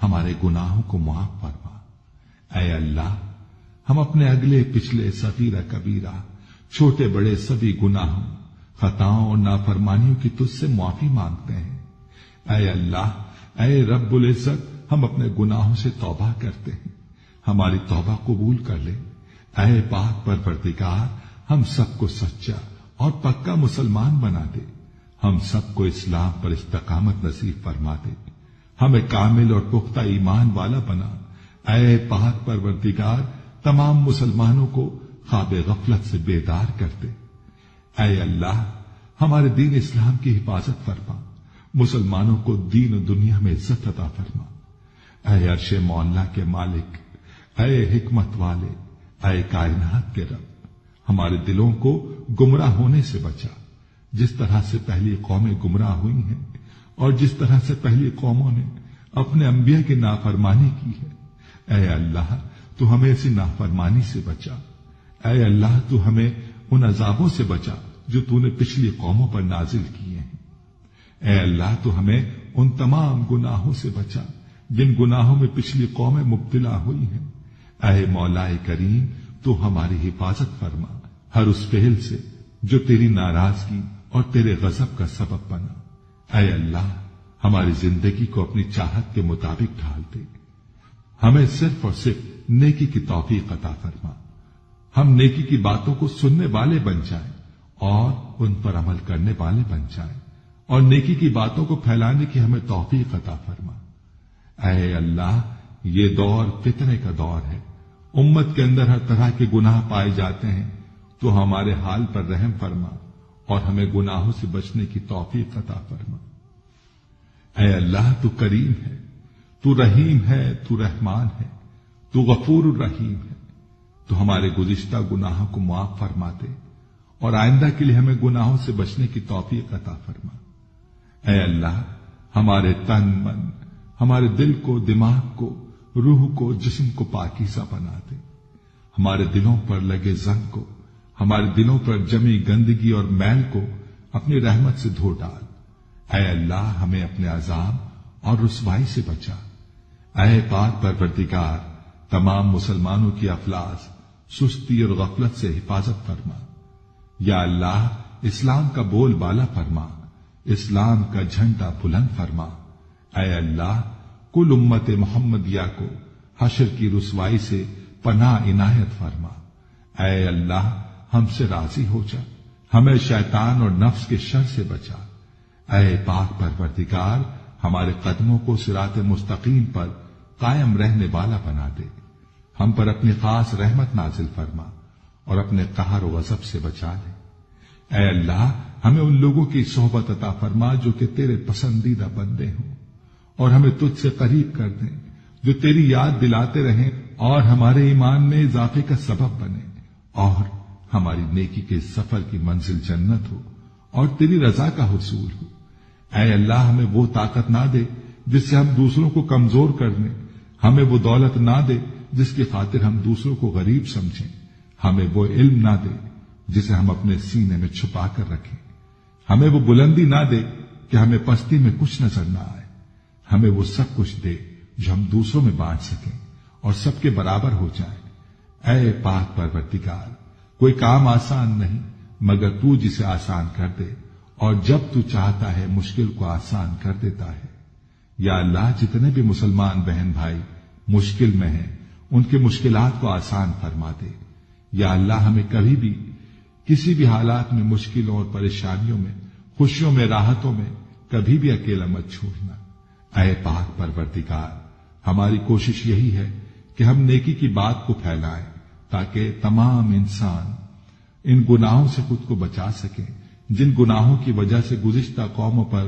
ہمارے گناہوں کو معاف فرما۔ اے اللہ، ہم اپنے اگلے پچھلے صغیرہ کبیرہ چھوٹے بڑے سبھی گناہوں، خطاؤں اور نافرمانیوں کی تجھ سے معافی مانگتے ہیں۔ اے اللہ، اے رب العزت، ہم اپنے گناہوں سے توبہ کرتے ہیں، ہماری توبہ قبول کر لے۔ اے پاک پروردگار، ہم سب کو سچا اور پکا مسلمان بنا دے، ہم سب کو اسلام پر استقامت نصیب فرما دے، ہمیں کامل اور پختہ ایمان والا بنا۔ اے پاک پروردگار، تمام مسلمانوں کو خواب غفلت سے بیدار کر دے۔ اے اللہ، ہمارے دین اسلام کی حفاظت فرما، مسلمانوں کو دین و دنیا میں عزت عطا فرما۔ اے عرش مولا کے مالک، اے حکمت والے، اے کائنات کے رب، ہمارے دلوں کو گمراہ ہونے سے بچا، جس طرح سے پہلی قومیں گمراہ ہوئی ہیں اور جس طرح سے پہلی قوموں نے اپنے انبیاء کی نافرمانی کی ہے۔ اے اللہ، تو ہمیں ایسی نافرمانی سے بچا۔ اے اللہ، تو ہمیں ان عذابوں سے بچا جو تو نے پچھلی قوموں پر نازل کیے ہیں۔ اے اللہ، تو ہمیں ان تمام گناہوں سے بچا جن گناہوں میں پچھلی قومیں مبتلا ہوئی ہیں۔ اے مولا کریم، تو ہماری حفاظت فرما ہر اس فعل سے جو تیری ناراضگی اور تیرے غضب کا سبب بنا۔ اے اللہ، ہماری زندگی کو اپنی چاہت کے مطابق ڈھال دے، ہمیں صرف اور صرف نیکی کی توفیق عطا فرما، ہم نیکی کی باتوں کو سننے والے بن جائیں اور ان پر عمل کرنے والے بن جائیں، اور نیکی کی باتوں کو پھیلانے کی ہمیں توفیق عطا فرما۔ اے اللہ، یہ دور فتنے کا دور ہے، امت کے اندر ہر طرح کے گناہ پائے جاتے ہیں، تو ہمارے حال پر رحم فرما اور ہمیں گناہوں سے بچنے کی توفیق عطا فرما۔ اے اللہ، تو کریم ہے، تو رحیم ہے، تو رحمان ہے، تو غفور الرحیم ہے، تو ہمارے گزشتہ گناہوں کو معاف فرما دے اور آئندہ کے لیے ہمیں گناہوں سے بچنے کی توفیق عطا فرما۔ اے اللہ، ہمارے تن من، ہمارے دل کو، دماغ کو، روح کو، جسم کو پاکیزہ بنا دے، ہمارے دلوں پر لگے زنگ کو، ہمارے دلوں پر جمی گندگی اور میل کو اپنی رحمت سے دھو ڈال۔ اے اللہ، ہمیں اپنے عذاب اور رسوائی سے بچا۔ اے پاک پروردگار، تمام مسلمانوں کی افلاس، سستی اور غفلت سے حفاظت فرما۔ یا اللہ، اسلام کا بول بالا فرما، اسلام کا جھنڈا بلند فرما۔ اے اللہ، کل امت محمدیہ کو حشر کی رسوائی سے پناہ عنایت فرما۔ اے اللہ، ہم سے راضی ہو جا، ہمیں شیطان اور نفس کے شر سے بچا۔ اے پاک پروردگار، ہمارے قدموں کو صراط مستقیم پر قائم رہنے والا بنا دے، ہم پر اپنی خاص رحمت نازل فرما اور اپنے قہر و غضب سے بچا لے۔ اے اللہ، ہمیں ان لوگوں کی صحبت عطا فرما جو کہ تیرے پسندیدہ بندے ہوں اور ہمیں تجھ سے قریب کر دیں، جو تیری یاد دلاتے رہیں اور ہمارے ایمان میں اضافے کا سبب بنے، اور ہماری نیکی کے سفر کی منزل جنت ہو اور تیری رضا کا حصول ہو۔ اے اللہ، ہمیں وہ طاقت نہ دے جس سے ہم دوسروں کو کمزور کر دیں، ہمیں وہ دولت نہ دے جس کی خاطر ہم دوسروں کو غریب سمجھیں، ہمیں وہ علم نہ دے جسے ہم اپنے سینے میں چھپا کر رکھیں، ہمیں وہ بلندی نہ دے کہ ہمیں پستی میں کچھ نظر نہ آئے، ہمیں وہ سب کچھ دے جو ہم دوسروں میں بانٹ سکیں اور سب کے برابر ہو جائیں۔ اے پاک پروردگار، کوئی کام آسان نہیں مگر تو جسے آسان کر دے، اور جب تو چاہتا ہے مشکل کو آسان کر دیتا ہے۔ یا اللہ، جتنے بھی مسلمان بہن بھائی مشکل میں ہیں، ان کے مشکلات کو آسان فرما دے۔ یا اللہ، ہمیں کبھی بھی کسی بھی حالات میں مشکلوں اور پریشانیوں میں، خوشیوں میں، راحتوں میں کبھی بھی اکیلا مت چھوڑنا۔ اے پاک پروردگار، ہماری کوشش یہی ہے کہ ہم نیکی کی بات کو پھیلائیں تاکہ تمام انسان ان گناہوں سے خود کو بچا سکیں جن گناہوں کی وجہ سے گزشتہ قوموں پر